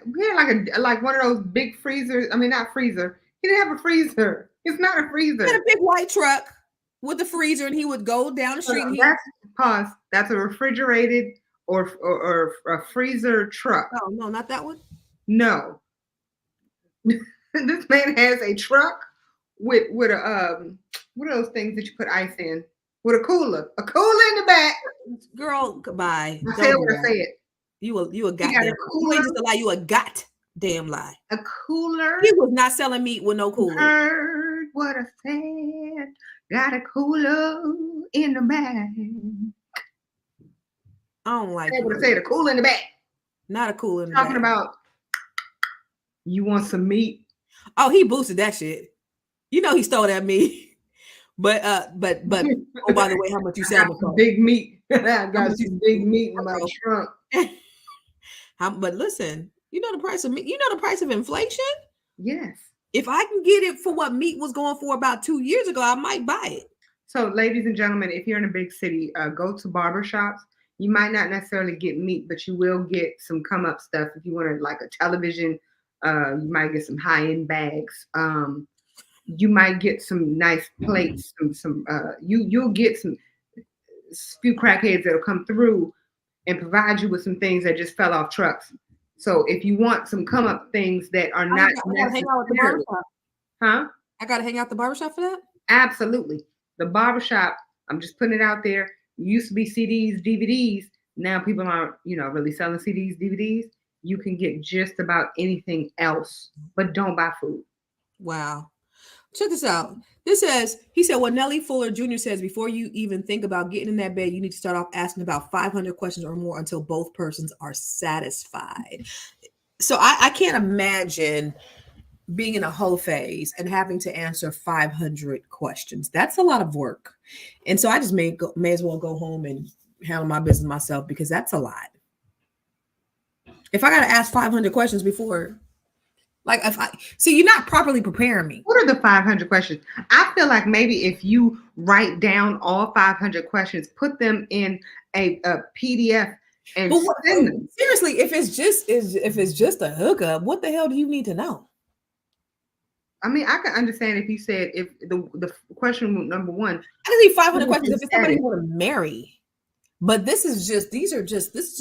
like one of those big freezers. I mean, not freezer. He didn't have a freezer. It's not a freezer. He had a big white truck with a freezer, and he would go down the street. That's a refrigerated or a freezer truck. Oh no, not that one. No. This man has a truck with a what are those things that you put ice in? With a cooler in the back. Girl, goodbye. I said what I said. You a goddamn. You ain't just a lie. You a goddamn lie. A cooler. He was not selling meat with no cooler. Heard what I said. Got a cooler in the back. I don't like. I would say the cooler in the back. Not a cooler in the back. Talking about. You want some meat? Oh, he boosted that shit. You know he stole that meat. But oh, by the way, how much you sell some big meat? I got some big meat in my trunk. But listen, you know the price of meat. You know the price of inflation. Yes. If I can get it for what meat was going for about 2 years ago, I might buy it. So, ladies and gentlemen, if you're in a big city, go to barbershops. You might not necessarily get meat, but you will get some come up stuff. If you want like a television, you might get some high end bags. You might get some nice plates, you'll get some few crackheads that'll come through and provide you with some things that just fell off trucks. So if you want some come up things that are I not gotta hang out at the necessarily, barbershop. huh? I gotta hang out at the barbershop for that. Absolutely. The barbershop, I'm just putting it out there. Used to be CDs, DVDs. Now people aren't, really selling CDs, DVDs. You can get just about anything else, but don't buy food. Wow. Check this out. This says, he said, what Nellie Fuller Jr. says, before you even think about getting in that bed, you need to start off asking about 500 questions or more until both persons are satisfied. So I can't imagine being in a whole phase and having to answer 500 questions. That's a lot of work. And so I just may as well go home and handle my business myself, because that's a lot. If I got to ask 500 questions before, like, if I see, you're not properly preparing me. What are the 500 questions? I feel like maybe if you write down all 500 questions, put them in a PDF and send them. Seriously, if it's just a hookup, what the hell do you need to know? I mean, I can understand if you said, if the question number one, I can see 500 questions if it's somebody you want to marry. But this is just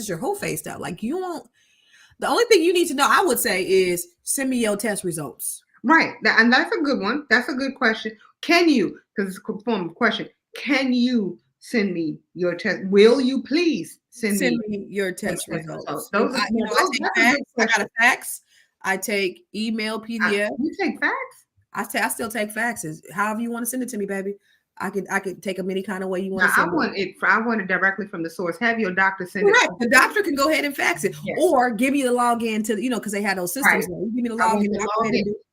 your whole face stuff. Like, you won't. The only thing you need to know, I would say, is send me your test results. Right. And that's a good one. That's a good question. Can you, because it's a form of question, can you send me your test? Will you please send me your test results? Those I take fax. I got a fax. I take email, PDF. You take fax? I still take faxes. However you want to send it to me, baby. I could take them any kind of way you want to send it. I want it directly from the source. Have your doctor send it. Right. The doctor can go ahead and fax it, or give you the login to, because they had those systems. Right. Give me the login.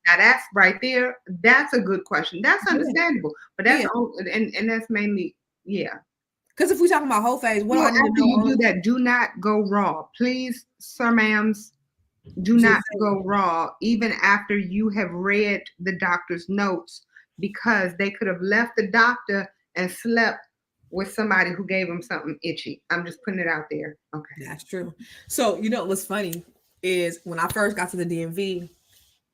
Now that's right there. That's a good question. That's understandable. But that's and that's mainly, Because if we're talking about whole phase, what after you do that, do not go raw. Please, sir, ma'ams, do not go raw, even after you have read the doctor's notes, because they could have left the doctor and slept with somebody who gave them something itchy. I'm just putting it out there. Okay. That's true. So, what's funny is when I first got to the DMV,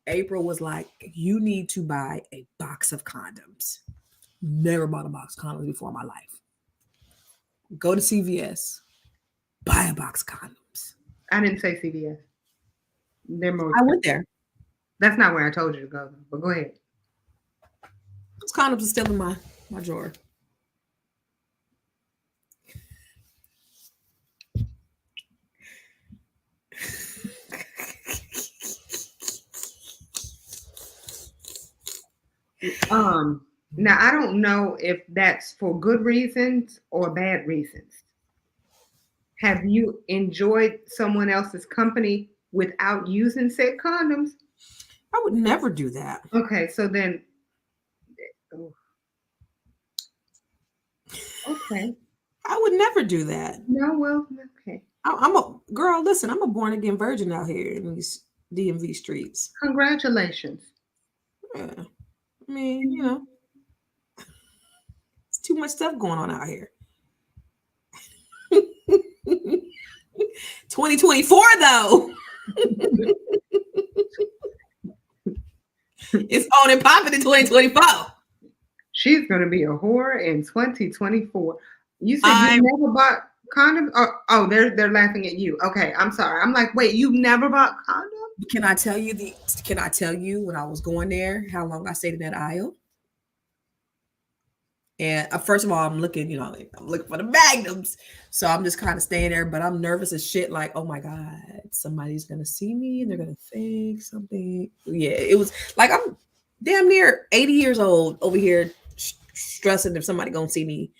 April was like, you need to buy a box of condoms. Never bought a box of condoms before in my life. Go to CVS, buy a box of condoms. I didn't say CVS. I went there. That's not where I told you to go, but go ahead. Those condoms are still in my drawer. Now I don't know if that's for good reasons or bad reasons. Have you enjoyed someone else's company without using said condoms? I would never do that. Okay, so then, okay. I would never do that. No, well, okay. I'm a girl. Listen, I'm a born again virgin out here in these DMV streets. Congratulations. Yeah. I mean, it's too much stuff going on out here. 2024 though. It's on and popping in 2024. She's going to be a whore in 2024. You said you never bought condoms? Oh, they're laughing at you. Okay, I'm sorry. I'm like, wait, you've never bought condoms? Can I tell you when I was going there, how long I stayed in that aisle? And first of all, I'm looking, I'm looking for the magnums. So I'm just kind of staying there, but I'm nervous as shit. Like, oh my God, somebody's going to see me and they're going to think something. Yeah, it was like, I'm damn near 80 years old over here stressing if somebody going to see me.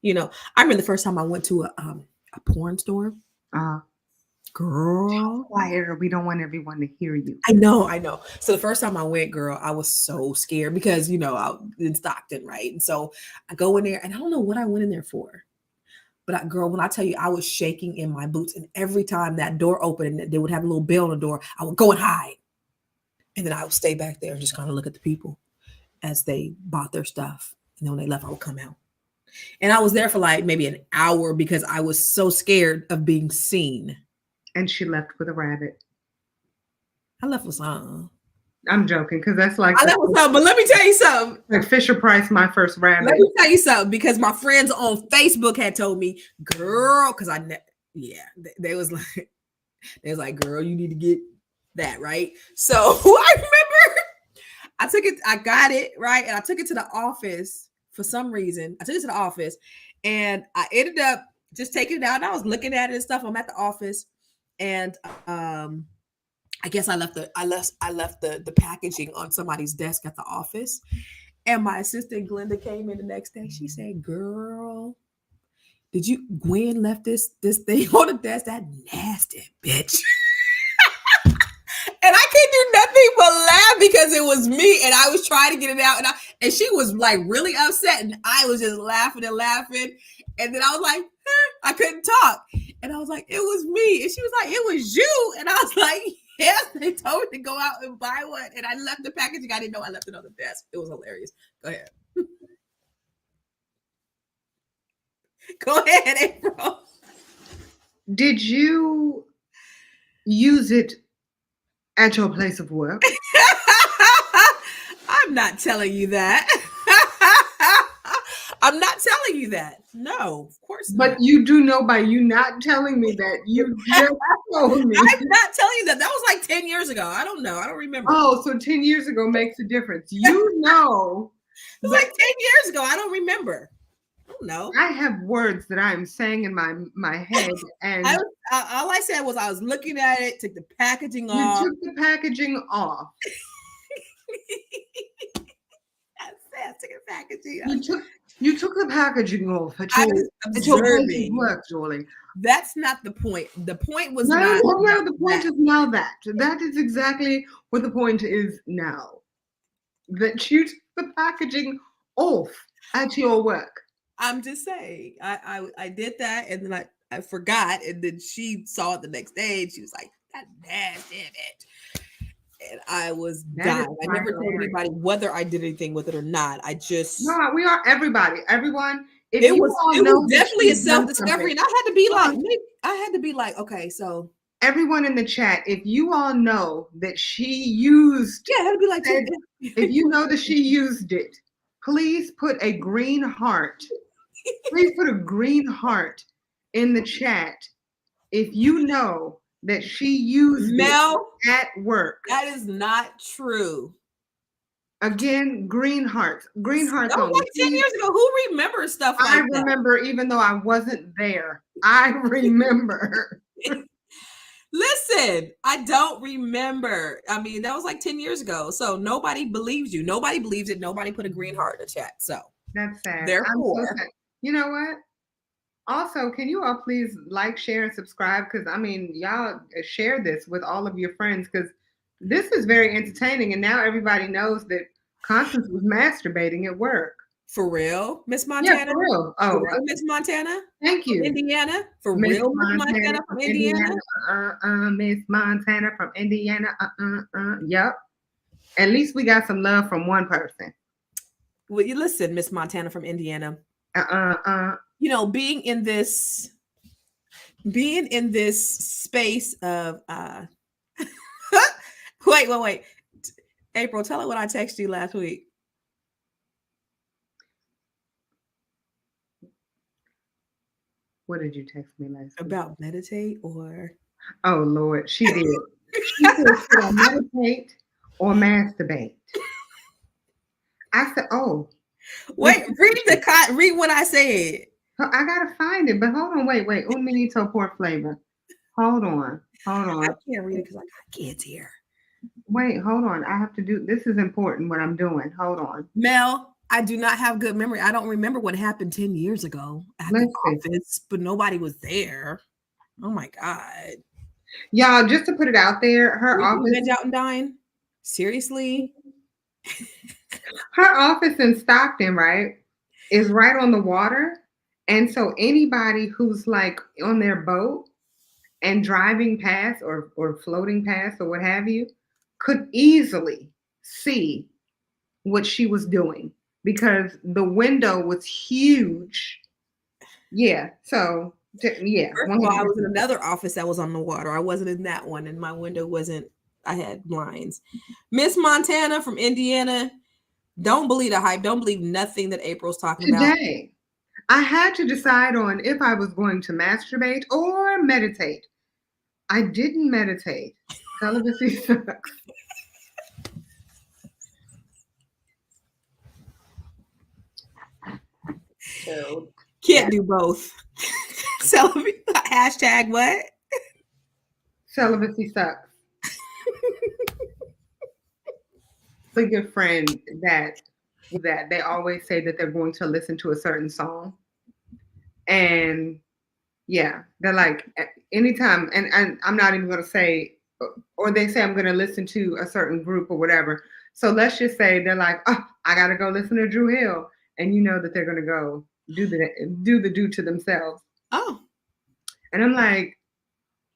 I remember the first time I went to a porn store. Girl. Quieter. We don't want everyone to hear you. I know. So the first time I went, girl, I was so scared because, I'm in Stockton, right? And so I go in there and I don't know what I went in there for. But girl, when I tell you, I was shaking in my boots. And every time that door opened and they would have a little bell on the door, I would go and hide. And then I would stay back there and just kind of look at the people as they bought their stuff. And then when they left, I would come out. And I was there for like maybe an hour because I was so scared of being seen. And she left with a rabbit. I left with something. I'm joking because that's like I left with something, but let me tell you something. Like Fisher Price, my first rabbit. Let me tell you something because my friends on Facebook had told me, girl, because Yeah, they was like, girl, you need to get that right. So I remember I got it right, and I took it to the office for some reason. I took it to the office, and I ended up just taking it out. And I was looking at it and stuff. I'm at the office, and I guess I left the packaging on somebody's desk at the office. And my assistant Glenda came in the next day. She said, "Girl, Gwen left this thing on the desk? That nasty bitch." And I couldn't do nothing but laugh because it was me, and I was trying to get it out, and she was like really upset, and I was just laughing and laughing. And then I was like, I couldn't talk, and I was like, it was me, and she was like, it was you, and I was like, yes. They told me to go out and buy one, and I left the packaging. I didn't know I left it on the desk. It was hilarious. Go ahead. Go ahead, April. Did you use it at your place of work? I'm not telling you that. I'm not telling you that. No, of course not. But you do know by you not telling me that you just told me. I'm not telling you that. That was like 10 years ago. I don't know. I don't remember. Oh, so 10 years ago makes a difference. You know. It was like 10 years ago. I don't remember. I don't know. I have words that I'm saying in my head, and all I said was I was looking at it, took the packaging off. You took the packaging off. I said, took the packaging off. You took the packaging off at your place of work, Julie. That's not the point. The point was no, the point is now that. That is exactly what the point is now. That you took the packaging off at your work. I'm just saying, I did that, and then I forgot, and then she saw it the next day, and she was like, "That nasty bitch," and I was dying. I never told anybody whether I did anything with it or not. I just we are everyone. It was definitely a self-discovery, and I had to be like, okay, so everyone in the chat, if you all know that she used, I had to be like, if you know that she used it, please put a green heart. Please put a green heart in the chat if you know that she used it at work. That is not true. Again, green hearts. Green hearts. That was like 10 years ago. Who remembers stuff like that? I remember, even though I wasn't there. I remember. Listen, I don't remember. I mean, that was like 10 years ago. So nobody believes you. Nobody believes it. Nobody put a green heart in the chat. So that's sad. Therefore, so sad. You know what? Also, can you all please like, share, and subscribe? Because I mean, y'all share this with all of your friends, because this is very entertaining. And now everybody knows that Constance was masturbating at work. For real, Miss Montana? Yeah, for real. Oh, for real, Miss Montana? Thank you. Indiana? For real, Miss Montana from Indiana? Miss Montana from Indiana. Yep. At least we got some love from one person. Well, you listen, Miss Montana from Indiana. You know, being in this space of wait. April, tell her what I texted you last week. What did you text me last week? About meditate or? Oh, Lord, she did. She said, should I meditate or masturbate? I said, oh. Wait, read what I said. I got to find it, but hold on, wait. Un minuto por flavor. Hold on. I can't read it because I got kids here. Wait, hold on. I have to do, this is important what I'm doing. Hold on. Mel, I do not have good memory. I don't remember what happened 10 years ago at the office, but nobody was there. Oh my God. Y'all, just to put it out there, her office. Veg out and dine? Seriously? Her office in Stockton, right, is right on the water. And so anybody who's like on their boat and driving past or floating past or what have you could easily see what she was doing because the window was huge. Yeah. So, yeah. First of all, I was in another office that was on the water. I wasn't in that one, and my window wasn't, I had blinds. Miss Montana from Indiana, don't believe the hype. Don't believe nothing that April's talking about. Today. I had to decide on if I was going to masturbate or meditate. I didn't meditate. Celibacy sucks. So, Can't do both. Hashtag what? celibacy sucks. A good friend that they always say that they're going to listen to a certain song. And yeah, they're like, anytime, and I'm not even going to say, or they say I'm going to listen to a certain group or whatever. So let's just say they're like, oh, I got to go listen to Drew Hill. And you know that they're going to go do the do to themselves. Oh. And I'm like,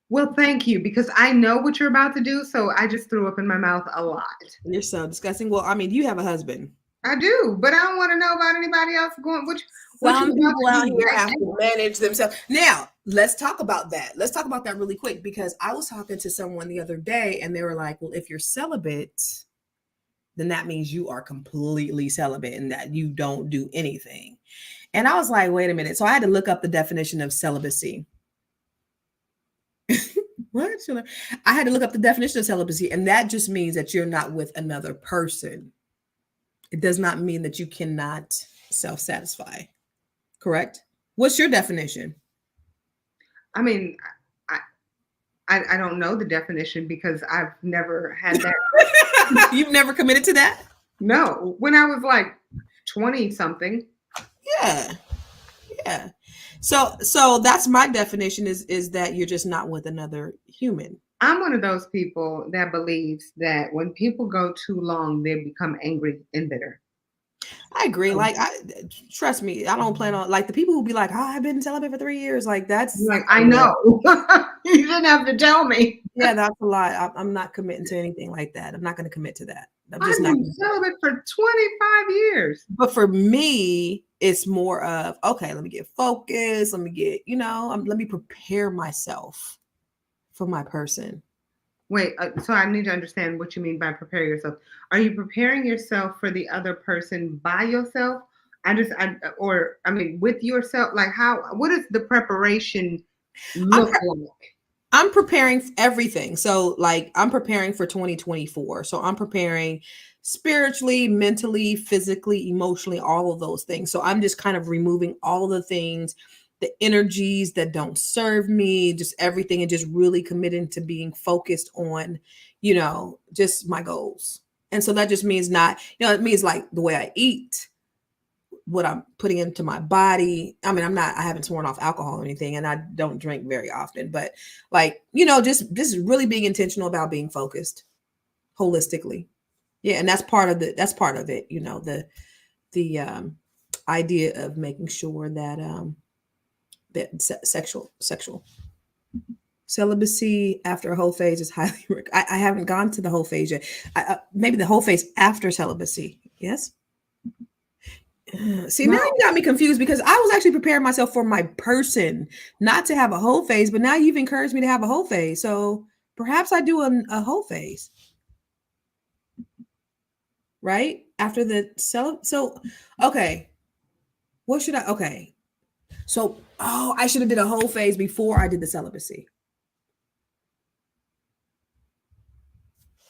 well, thank you, because I know what you're about to do. So I just threw up in my mouth a lot. You're so disgusting. Well, I mean, you have a husband. I do, but I don't want to know about anybody else going. Some people out here have to manage themselves. Now, let's talk about that. Let's talk about that really quick, because I was talking to someone the other day and they were like, well, if you're celibate, then that means you are completely celibate and that you don't do anything. And I was like, wait a minute. So I had to look up the definition of celibacy. What? I had to look up the definition of celibacy, and that just means that you're not with another person. It does not mean that you cannot self-satisfy. Correct? What's your definition? I mean, I don't know the definition because I've never had that. You've never committed to that? No. When I was like 20 something. Yeah. Yeah. So that's my definition is that you're just not with another human. I'm one of those people that believes that when people go too long, they become angry and bitter. I agree. Like, trust me, I don't plan on, like, the people who be like, oh, I've been celibate for 3 years. Like, that's like, I know. You didn't have to tell me. Yeah, that's a lot. I'm not committing to anything like that. I'm not going to commit to that. I've been celibate for 25 years. But for me, it's more of, okay, let me get focused. Let me get, let me prepare myself for my person. Wait, so I need to understand what you mean by prepare yourself. Are you preparing yourself for the other person by yourself? With yourself? Like, what does the preparation look like? I'm preparing everything. So like, I'm preparing for 2024. So I'm preparing spiritually, mentally, physically, emotionally, all of those things. So I'm just kind of removing all the things, the energies that don't serve me, just everything, and just really committing to being focused on, just my goals. And so that just means it means like the way I eat, what I'm putting into my body. I mean, I haven't sworn off alcohol or anything, and I don't drink very often, but like, just really being intentional about being focused holistically. Yeah. And that's part of it. The idea of making sure that, that sexual celibacy after a whole phase is highly. I haven't gone to the whole phase yet. Maybe the whole phase after celibacy. Yes. See, now you got me confused, because I was actually preparing myself for my person, not to have a whole phase. But now you've encouraged me to have a whole phase, so perhaps I do a whole phase. Right after the so okay. What should I? Okay. So, I should have did a whole phase before I did the celibacy.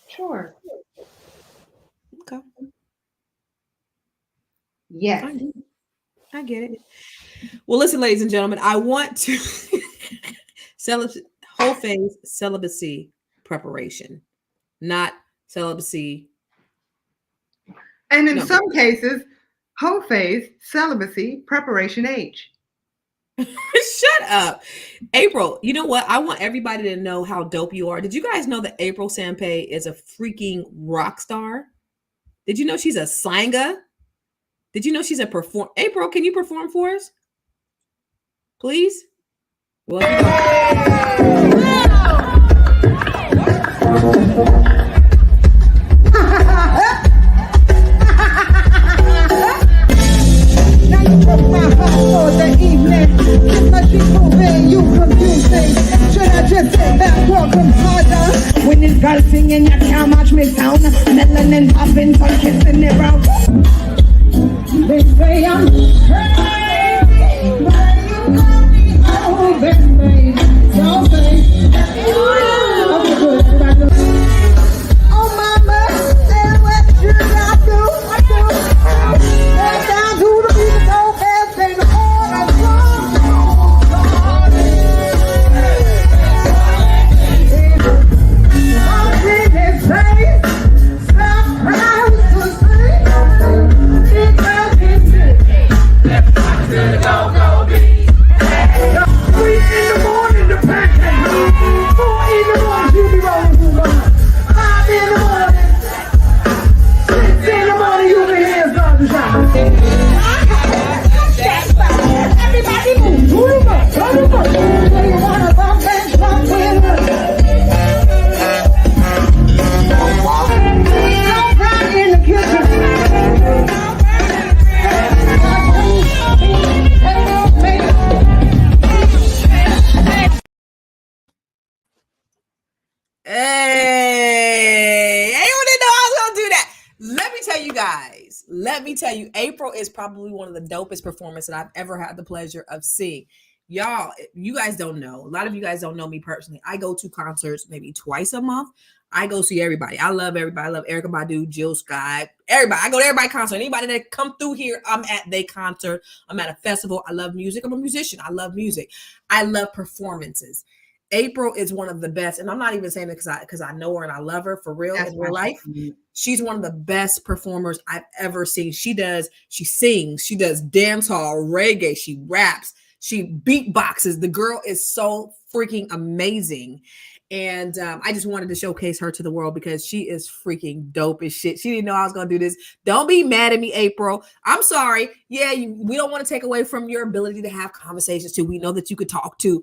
Sure. Okay. Yes. I get it. Well, listen, ladies and gentlemen, I want to whole phase celibacy preparation, not celibacy. And in some cases, whole phase celibacy preparation age. Shut up. April, you know what? I want everybody to know how dope you are. Did you guys know that April Sampay is a freaking rock star? Did you know she's a singer? Did you know she's a perform? April, can you perform for us? Please? Well, the evening, if I keep moving, you confusing. Should I just sit back, welcome harder? When this girl singing, you can't match me sound. Melanin popping, so kissing it round. They say I'm crazy. tell you, April is probably one of the dopest performances that I've ever had the pleasure of seeing. Y'all, you guys don't know. A lot of you guys don't know me personally. I go to concerts maybe twice a month. I go see everybody. I love everybody. I love Erykah Badu, Jill Scott, everybody. I go to everybody's concert. Anybody that come through here, I'm at their concert. I'm at a festival. I love music. I'm a musician. I love music. I love performances. April is one of the best, and I'm not even saying it because I know her and I love her for real in real life. She's one of the best performers I've ever seen. She sings, she does dance hall, reggae, she raps, she beatboxes. The girl is so freaking amazing. And I just wanted to showcase her to the world because she is freaking dope as shit. She didn't know I was going to do this. Don't be mad at me, April. I'm sorry. Yeah, we don't want to take away from your ability to have conversations too. We know that you could talk too,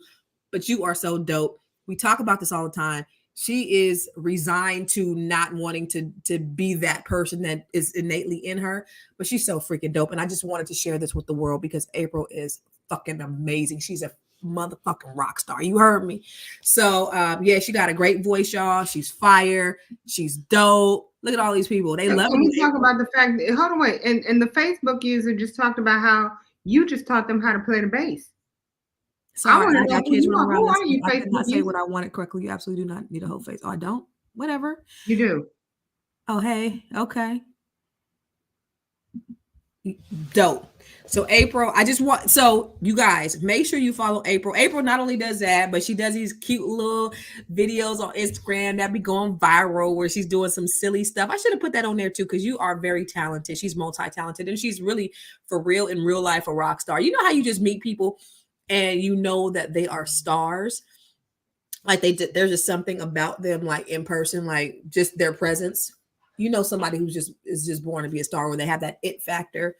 but you are so dope. We talk about this all the time. She is resigned to not wanting to be that person that is innately in her, but she's so freaking dope. And I just wanted to share this with the world because April is fucking amazing. She's a motherfucking rock star. You heard me. So yeah, she got a great voice, y'all. She's fire. She's dope. Look at all these people. They love Can me. we talk about the fact that, hold on, wait. And the Facebook user just talked about how you just taught them how to play the bass. Sorry, I got kids running around. Who are you, I did not Facebook say user? what I wanted correctly. You absolutely do not need a whole face. Oh, I don't? Whatever. You do. Oh, hey. Okay. Dope. So April, so you guys make sure you follow April. April not only does that, but she does these cute little videos on Instagram that be going viral where she's doing some silly stuff. I should have put that on there too, because you are very talented. She's multi-talented and she's really for real in real life a rock star. You know how you just meet people and you know that they are stars. Like there's just something about them, like in person, like just their presence. You know, somebody who's is just born to be a star when they have that it factor.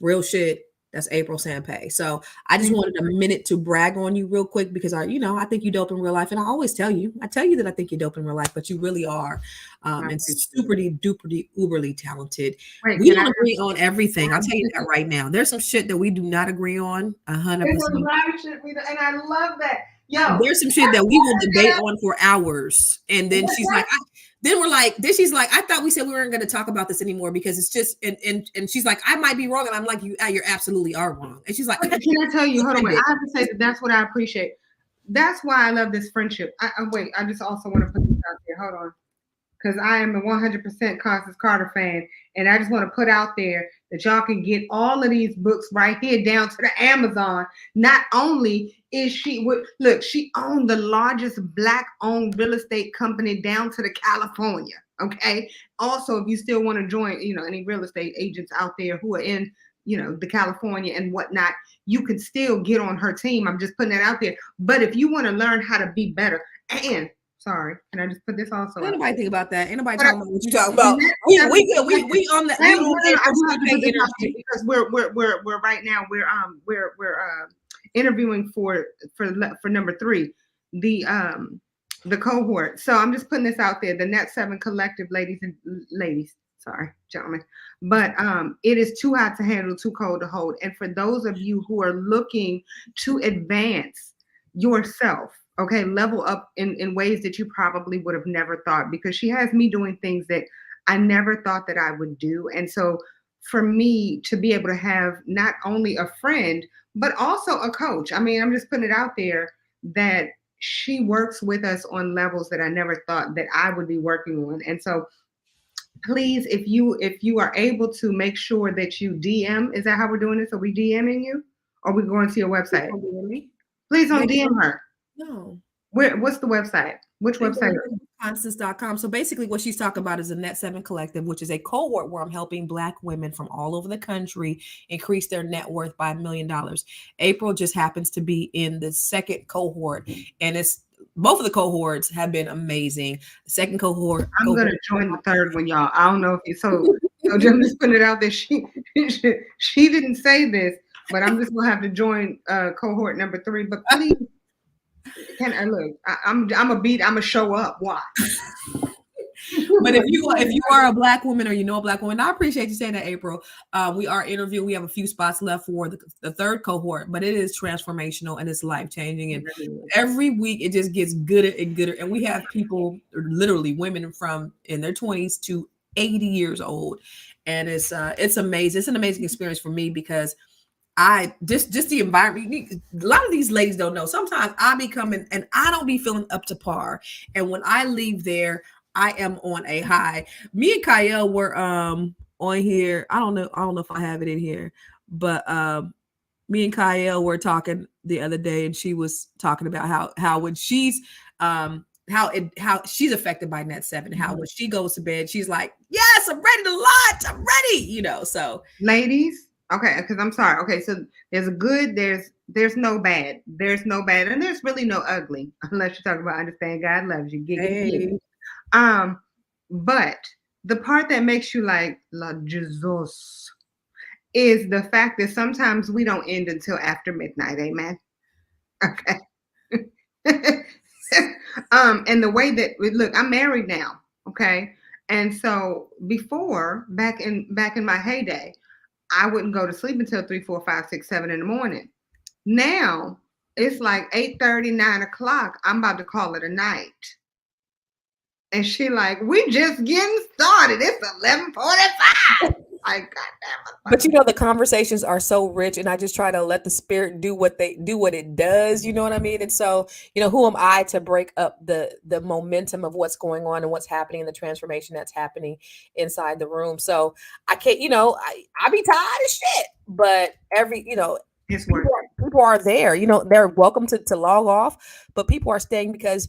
Real shit. That's April Sampay. So I just wanted a minute to brag on you real quick because I think you dope in real life. And I always tell you that I think you're dope in real life, but you really are. And super duper uberly talented. Wait, We don't agree on everything. I'll tell you that right now. There's some shit that we do not agree on 100%. And I love that. Yo, there's some shit that we will debate on for hours. And then she's like, she's like, I thought we said we weren't going to talk about this anymore because it's just, and she's like, I might be wrong. And I'm like, you're absolutely are wrong. And she's like, can I tell you, hold on, wait. I have to say that's what I appreciate. That's why I love this friendship. I just also want to put this out there. Hold on. Because I am a 100% Constance Carter fan. And I just want to put out there that y'all can get all of these books right here down to the Amazon. Not only is she, look, she owned the largest Black-owned real estate company down to the California, okay? Also, if you still want to join, any real estate agents out there who are in, the California and whatnot, you can still get on her team. I'm just putting that out there. But if you want to learn how to be better, and sorry, can I just put this also? Ain't nobody think about that. Ain't nobody talking about what you talking about. We on the because we're right now we're interviewing for number 3, the cohort. So I'm just putting this out there. The Net 7 Collective, ladies. Sorry, gentlemen, but it is too hot to handle, too cold to hold. And for those of you who are looking to advance yourself, okay, level up in ways that you probably would have never thought, because she has me doing things that I never thought that I would do. And so for me to be able to have not only a friend, but also a coach, I mean, I'm just putting it out there that she works with us on levels that I never thought that I would be working on. And so please, if you are able to, make sure that you DM. Is that how we're doing this? Are we DMing you? Or are we going to your website? Please don't DM her. No. What's the website? Which website? Constance.com. So basically what she's talking about is the Net 7 Collective, which is a cohort where I'm helping Black women from all over the country increase their net worth by $1 million. April just happens to be in the second cohort, and it's both of the cohorts have been amazing. The second cohort. I'm going to join the third one, y'all. I don't know if you, so I'm just putting it out there. She didn't say this, but I'm just going to have to join cohort number 3. But please, can I look? I'm a show up. Why? But if you are a Black woman or you know a Black woman, I appreciate you saying that, April. We are interviewing. We have a few spots left for the third cohort, but it is transformational and it's life changing. And every week it just gets gooder and gooder. And we have people, literally women from in their 20s to 80 years old. and it's amazing. It's an amazing experience for me because I just the environment. A lot of these ladies don't know. Sometimes I be coming and I don't be feeling up to par. And when I leave there, I am on a high. Me and Kyle were on here. I don't know if I have it in here, but me and Kyle were talking the other day, and she was talking about how when she's how she's affected by Net 7, how when she goes to bed, she's like, yes, I'm ready to launch. I'm ready, so ladies. Okay, because I'm sorry. Okay, so there's a good, there's no bad. There's no bad, and there's really no ugly, unless you're talking about understand God loves you. Hey. But the part that makes you like, La Jesus, is the fact that sometimes we don't end until after midnight. Amen. Okay. And the way that, look, I'm married now. Okay. And so before, back in my heyday, I wouldn't go to sleep until 3, 4, 5, 6, 7 in the morning. Now it's like 8:30, 9 o'clock. I'm about to call it a night. And she like, we just getting started. It's 11:45. Like, goddamn. But the conversations are so rich, and I just try to let the spirit do what it does. You know what I mean? And so, who am I to break up the momentum of what's going on and what's happening and the transformation that's happening inside the room? So I can't, I be tired of shit, but it's work. People are there. They're welcome to log off, but people are staying because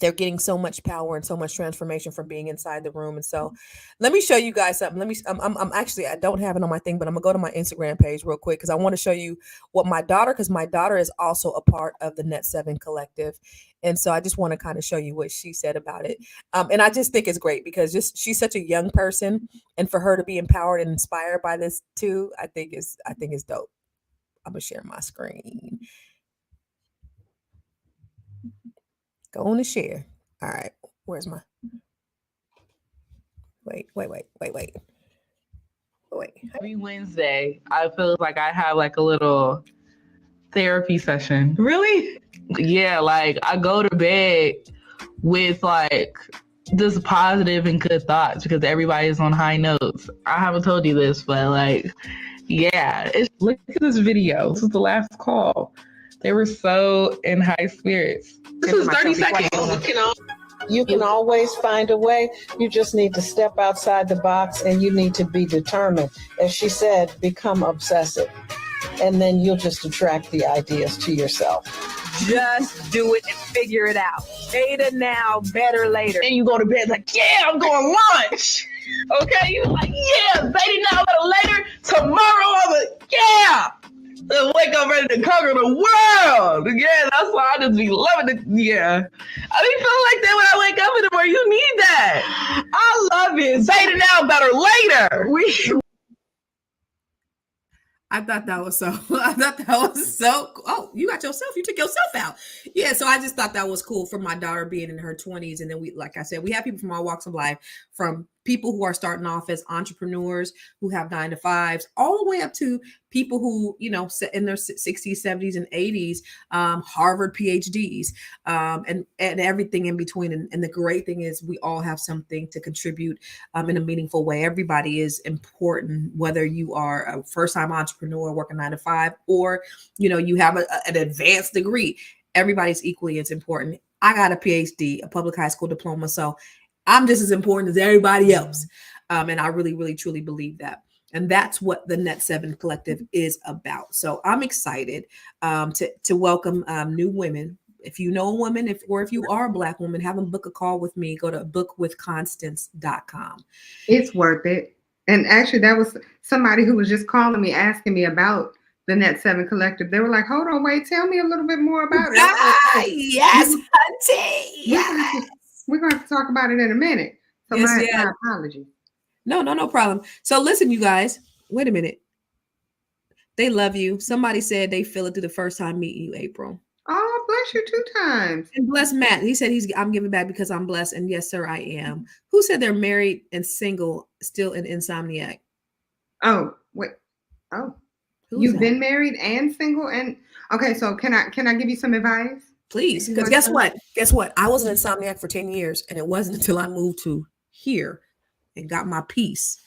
they're getting so much power and so much transformation from being inside the room. And so let me show you guys something. I'm actually, I don't have it on my thing, but I'm gonna go to my Instagram page real quick because I want to show you what my daughter is also a part of the Net 7 collective. And so I just want to kind of show you what she said about it. And I just think it's great because she's such a young person, and for her to be empowered and inspired by this too, I think it's dope. I'm gonna share my screen. Go on to share. All right. Where's my... Wait. Every Wednesday, I feel like I have like a little therapy session. Really? Yeah, like I go to bed with like just positive and good thoughts because everybody's on high notes. I haven't told you this, but like, yeah. Look at this video. This is the last call. They were so in high spirits. This is 30 seconds. You can always find a way. You just need to step outside the box, and you need to be determined. As she said, become obsessive. And then you'll just attract the ideas to yourself. Just do it and figure it out. Beta now, better later. And you go to bed like, yeah, I'm going lunch. Okay? You're like, yeah, beta now, better later. Tomorrow, I'm like, yeah. And wake up ready to conquer the world. Yeah, that's why I just be loving it. Yeah. I be feeling like that when I wake up in the morning. You need that. I love it. Beta now, better later. I thought that was so oh, you took yourself out. Yeah, so I just thought that was cool for my daughter being in her 20s. And then like I said, we have people from all walks of life, from people who are starting off as entrepreneurs who have 9-to-5s, all the way up to people who, in their 60s, 70s, and 80s, Harvard PhDs, and everything in between. And the great thing is we all have something to contribute in a meaningful way. Everybody is important, whether you are a first-time entrepreneur working 9-to-5 or, you have an advanced degree. Everybody's equally as important. I got a PhD, a public high school diploma, so I'm just as important as everybody else. And I really, really, truly believe that. And that's what the Net 7 Collective is about. So I'm excited to welcome new women. If you know a woman, if you are a Black woman, have them book a call with me. Go to bookwithconstance.com. It's worth it. And actually, that was somebody who was just calling me, asking me about the Net 7 Collective. They were like, hold on, wait, tell me a little bit more about it. Yes, hunty. Yes. We're going to have to talk about it in a minute. So my apologies. No problem. So listen, you guys, wait a minute. They love you. Somebody said they feel it through the first time meeting you, April. Oh, bless you 2 times. And bless Matt. He said I'm giving back because I'm blessed. And yes, sir, I am. Who said they're married and single, still an insomniac? Oh, wait. Oh, you've been married and single? And okay, so can I give you some advice? Please, because guess what? I was an insomniac for 10 years, and it wasn't until I moved to here and got my peace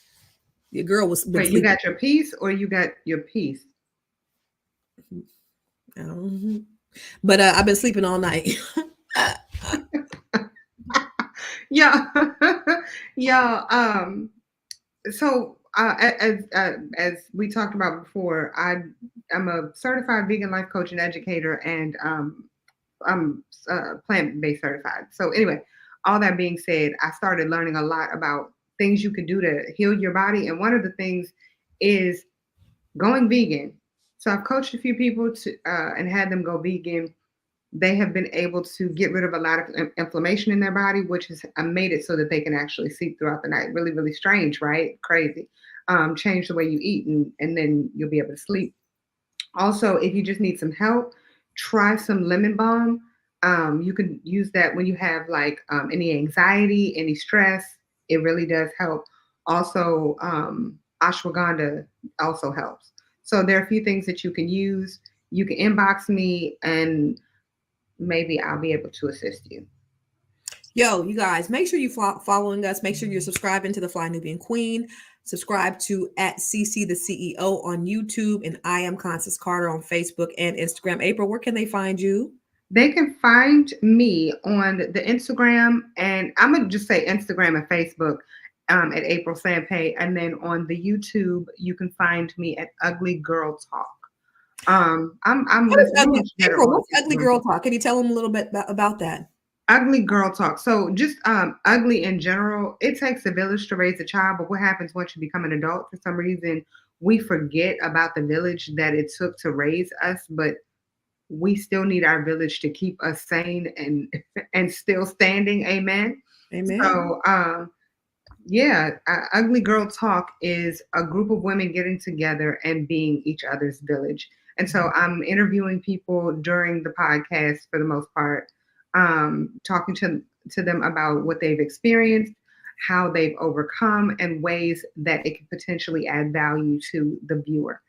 Your girl was been Wait, you sleeping. got your piece or you got your piece? But I've been sleeping all night. Yeah. Yeah. So as we talked about before, I'm a certified vegan life coach and educator, and I'm plant-based certified. So anyway, all that being said, I started learning a lot about things you can do to heal your body, and one of the things is going vegan. So I've coached a few people to and had them go vegan. They have been able to get rid of a lot of inflammation in their body, which has made it so that they can actually sleep throughout the night. Really, really strange, right? Crazy. Change the way you eat, and then you'll be able to sleep. Also, if you just need some help, try some lemon balm. You can use that when you have like any anxiety, any stress. It really does help. Also, ashwagandha also helps. So there are a few things that you can use. You can inbox me, and maybe I'll be able to assist you. Yo, you guys, make sure you following us. Make sure you're subscribing to the Fly Nubian Queen. Subscribe to at CC the CEO on YouTube, and I am Constance Carter on Facebook and Instagram. April, where can they find you? They can find me on the Instagram, and I'm gonna just say Instagram and Facebook at April Sampay, and then on the YouTube you can find me at Ugly Girl Talk. I'm much better April, on what's Ugly Instagram. Girl Talk? Can you tell them a little bit about that? Ugly Girl Talk. So just ugly in general. It takes a village to raise a child, but what happens once you become an adult? For some reason, we forget about the village that it took to raise us, but we still need our village to keep us sane and still standing. Amen. Amen. So yeah, Ugly Girl Talk is a group of women getting together and being each other's village. And so I'm interviewing people during the podcast for the most part, talking to them about what they've experienced, how they've overcome, and ways that it could potentially add value to the viewer.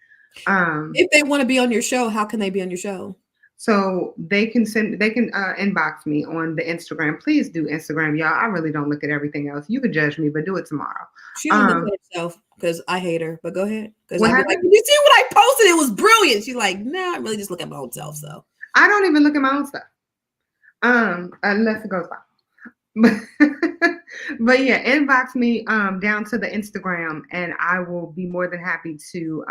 If they want to be on your show, how can they be on your show? So they can inbox me on the Instagram. Please do Instagram, y'all. I really don't look at everything else. You can judge me, but do it tomorrow. She don't look at herself because I hate her. But go ahead. Because What I'll be like, happened? "Did you see what I posted? It was brilliant." She's like, "Nah, I really just look at my own self." So I don't even look at my own stuff. Unless it goes by. But yeah, inbox me down to the Instagram, and I will be more than happy to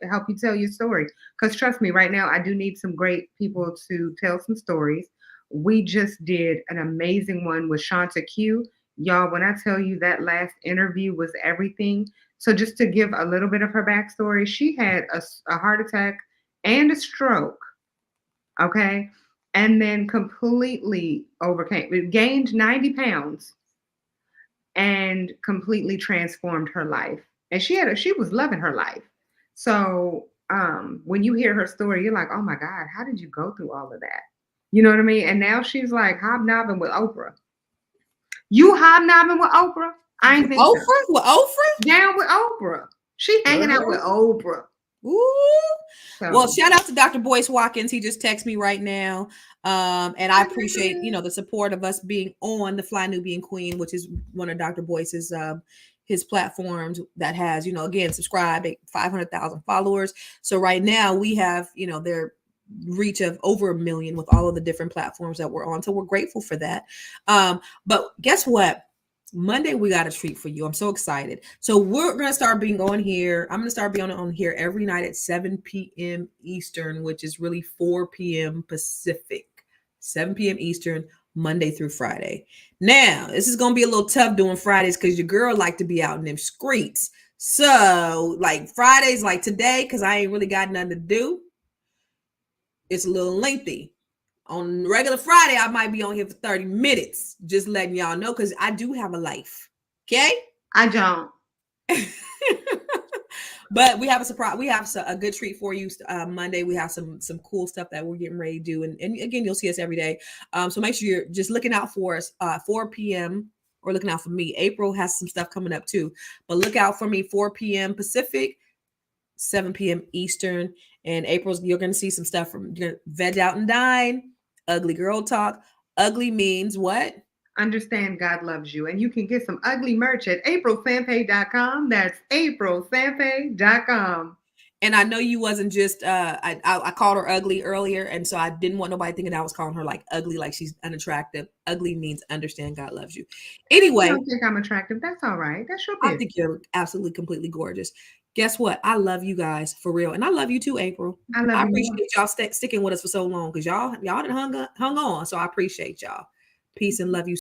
help you tell your story. Because trust me, right now I do need some great people to tell some stories. We just did an amazing one with Shanta Q. Y'all, when I tell you that last interview was everything. So just to give a little bit of her backstory, she had a heart attack and a stroke. Okay. And then completely overcame, gained 90 pounds and completely transformed her life. And she was loving her life. So when you hear her story, you're like, oh my God, how did you go through all of that? You know what I mean? And now she's like hobnobbing with Oprah. You hobnobbing with Oprah? I ain't think Oprah? so. With Oprah? Down with Oprah. She hanging out with Oprah. Ooh. So, well, shout out to Dr. Boyce Watkins. He just texted me right now. And I appreciate, the support of us being on the Fly Nubian Queen, which is one of Dr. Boyce's his platforms that has, again, subscribed 500,000 followers. So right now we have, their reach of over 1 million with all of the different platforms that we're on. So we're grateful for that. But guess what? Monday we got a treat for you. I'm so excited. So we're gonna start being on here. I'm gonna start being on here every night at 7 p.m. Eastern, which is really 4 p.m. Pacific. 7 p.m. Eastern, Monday through Friday. Now, this is gonna be a little tough doing Fridays because your girl like to be out in them streets. So, like Fridays, like today, because I ain't really got nothing to do. It's a little lengthy. On regular Friday, I might be on here for 30 minutes. Just letting y'all know, because I do have a life. Okay? I don't. But we have a surprise. We have a good treat for you Monday. We have some cool stuff that we're getting ready to do. And again, you'll see us every day. So make sure you're just looking out for us 4 p.m. or looking out for me. April has some stuff coming up too. But look out for me 4 p.m. Pacific, 7 p.m. Eastern. And April's, you're going to see some stuff from Veg Out and Dine. Ugly Girl Talk. Ugly means what? Understand God loves you. And you can get some ugly merch at aprilsanpay.com. That's aprilsanpay.com. And I know you wasn't just I called her ugly earlier, and so I didn't want nobody thinking I was calling her like ugly, like she's unattractive. Ugly means understand God loves you. Anyway, I don't think I'm attractive. That's all right. That's your I business. think you're absolutely completely gorgeous. Guess what? I love you guys for real, and I love you too, April. I love you more. appreciate y'all sticking with us for so long because y'all done hung on, so I appreciate y'all. Peace and love you.